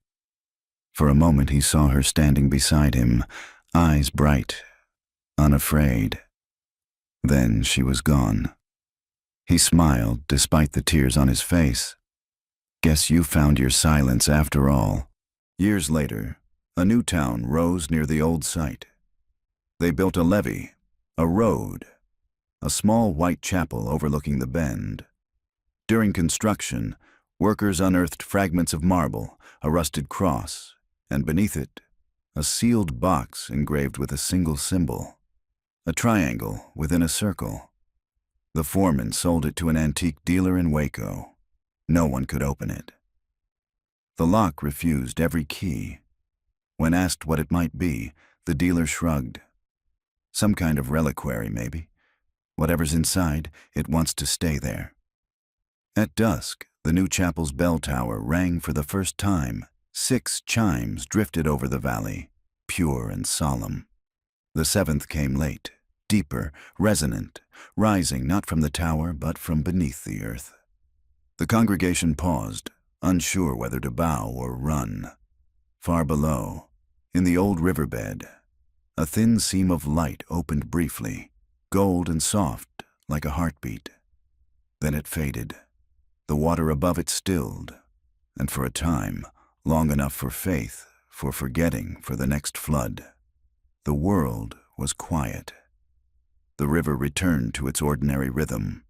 For a moment he saw her standing beside him, eyes bright, unafraid. Then she was gone. He smiled despite the tears on his face. Guess you found your silence after all. Years later, a new town rose near the old site. They built a levee, a road, a small white chapel overlooking the bend. During construction, workers unearthed fragments of marble, a rusted cross, and beneath it, a sealed box engraved with a single symbol, a triangle within a circle. The foreman sold it to an antique dealer in Waco. No one could open it. The lock refused every key. When asked what it might be, the dealer shrugged. Some kind of reliquary, maybe. Whatever's inside, it wants to stay there. At dusk, The new chapel's bell tower rang for the first time. 6 chimes drifted over the valley, pure and solemn. The 7th came late, deeper, resonant, rising not from the tower but from beneath the earth. The congregation paused, unsure whether to bow or run. Far below, in the old riverbed, a thin seam of light opened briefly, gold and soft like a heartbeat. Then it faded. The water above it stilled, and for a time, long enough for faith, for forgetting, for the next flood, the world was quiet. The river returned to its ordinary rhythm,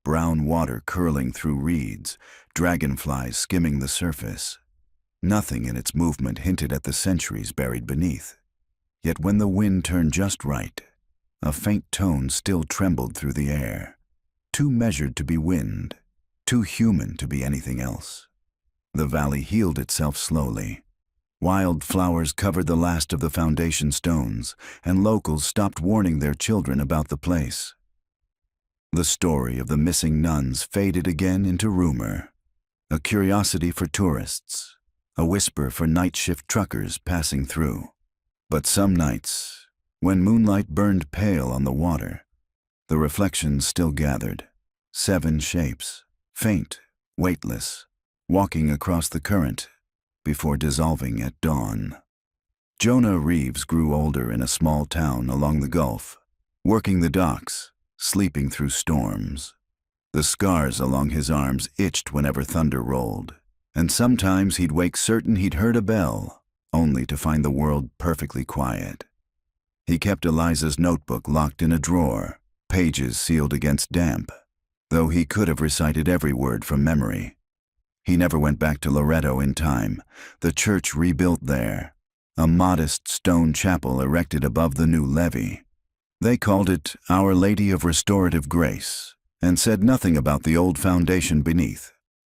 brown water curling through reeds, dragonflies skimming the surface. Nothing in its movement hinted at the centuries buried beneath. Yet when the wind turned just right, a faint tone still trembled through the air, too measured to be wind, too human to be anything else. The valley healed itself slowly. Wild flowers covered the last of the foundation stones, and locals stopped warning their children about the place. The story of the missing nuns faded again into rumor, a curiosity for tourists, a whisper for night shift truckers passing through. But some nights, when moonlight burned pale on the water, the reflections still gathered, 7 shapes, faint, weightless, walking across the current before dissolving at dawn. Jonah Reeves grew older in a small town along the Gulf, working the docks, sleeping through storms. The scars along his arms itched whenever thunder rolled, and sometimes he'd wake certain he'd heard a bell, only to find the world perfectly quiet. He kept Eliza's notebook locked in a drawer, pages sealed against damp, though he could have recited every word from memory. He never went back to Loretto in time, the church rebuilt there, a modest stone chapel erected above the new levee. They called it Our Lady of Restorative Grace, and said nothing about the old foundation beneath.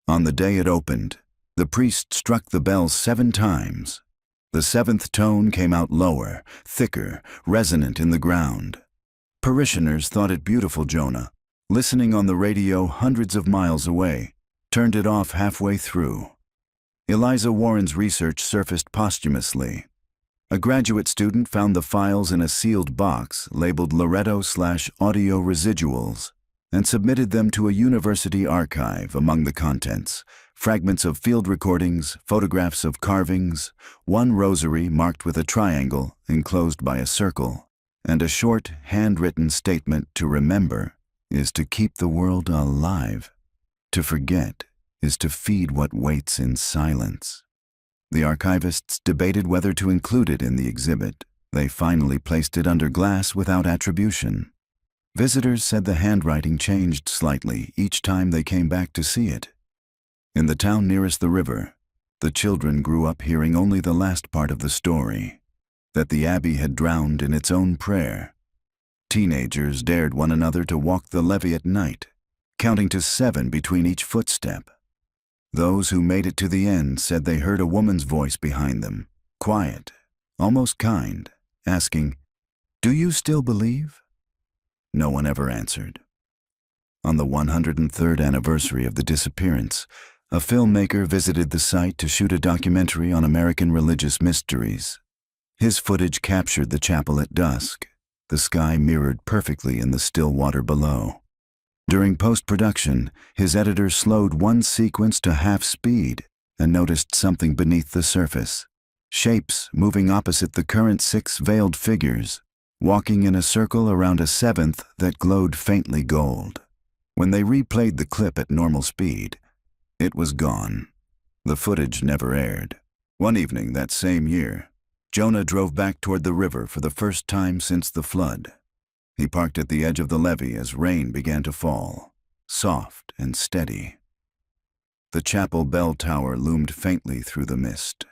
On the day it opened, the priest struck the bell 7 times. The 7th tone came out lower, thicker, resonant in the ground. Parishioners thought it beautiful. Jonah, listening on the radio hundreds of miles away, turned it off halfway through. Eliza Warren's research surfaced posthumously. A graduate student found the files in a sealed box labeled Loretto/audio residuals and submitted them to a university archive. Among the contents, fragments of field recordings, photographs of carvings, 1 rosary marked with a triangle enclosed by a circle, and a short, handwritten statement: to remember is to keep the world alive. To forget is to feed what waits in silence. The archivists debated whether to include it in the exhibit. They finally placed it under glass without attribution. Visitors said the handwriting changed slightly each time they came back to see it. In the town nearest the river, the children grew up hearing only the last part of the story, that the abbey had drowned in its own prayer. Teenagers dared one another to walk the levee at night, counting to 7 between each footstep. Those who made it to the end said they heard a woman's voice behind them, quiet, almost kind, asking, "Do you still believe?" No one ever answered. On the 103rd anniversary of the disappearance, a filmmaker visited the site to shoot a documentary on American religious mysteries. His footage captured the chapel at dusk, the sky mirrored perfectly in the still water below. During post-production, his editor slowed one sequence to half speed and noticed something beneath the surface. Shapes moving opposite the current 6 veiled figures, walking in a circle around a 7th that glowed faintly gold. When they replayed the clip at normal speed, it was gone. The footage never aired. One evening that same year, Jonah drove back toward the river for the first time since the flood. He parked at the edge of the levee as rain began to fall, soft and steady. The chapel bell tower loomed faintly through the mist.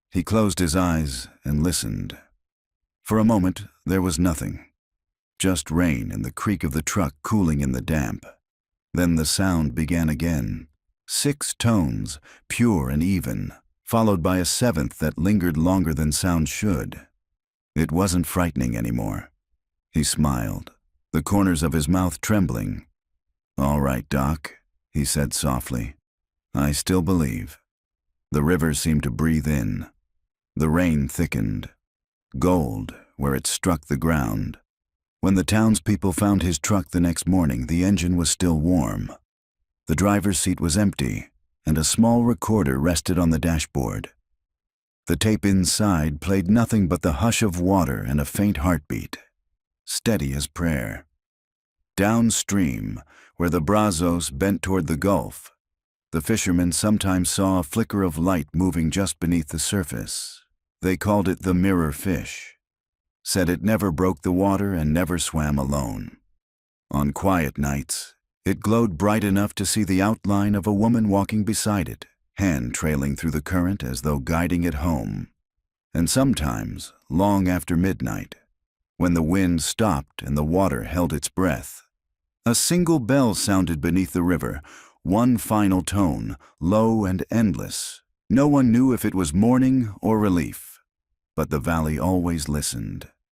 He closed his eyes and listened. For a moment, there was nothing. Just rain and the creak of the truck cooling in the damp. Then the sound began again. 6 tones, pure and even, followed by a 7th that lingered longer than sound should. It wasn't frightening anymore. He smiled, the corners of his mouth trembling. "All right, Doc," he said softly. I still believe. The river seemed to breathe in. The rain thickened. Gold where it struck the ground. When the townspeople found his truck the next morning, the engine was still warm. The driver's seat was empty, and a small recorder rested on the dashboard. The tape inside played nothing but the hush of water and a faint heartbeat, steady as prayer. Downstream, where the Brazos bent toward the Gulf, the fishermen sometimes saw a flicker of light moving just beneath the surface. They called it the mirror fish, said it never broke the water and never swam alone. On quiet nights, it glowed bright enough to see the outline of a woman walking beside it, hand trailing through the current as though guiding it home. And sometimes, long after midnight, when the wind stopped and the water held its breath, a single bell sounded beneath the river, one final tone, low and endless. No one knew if it was mourning or relief, but the valley always listened.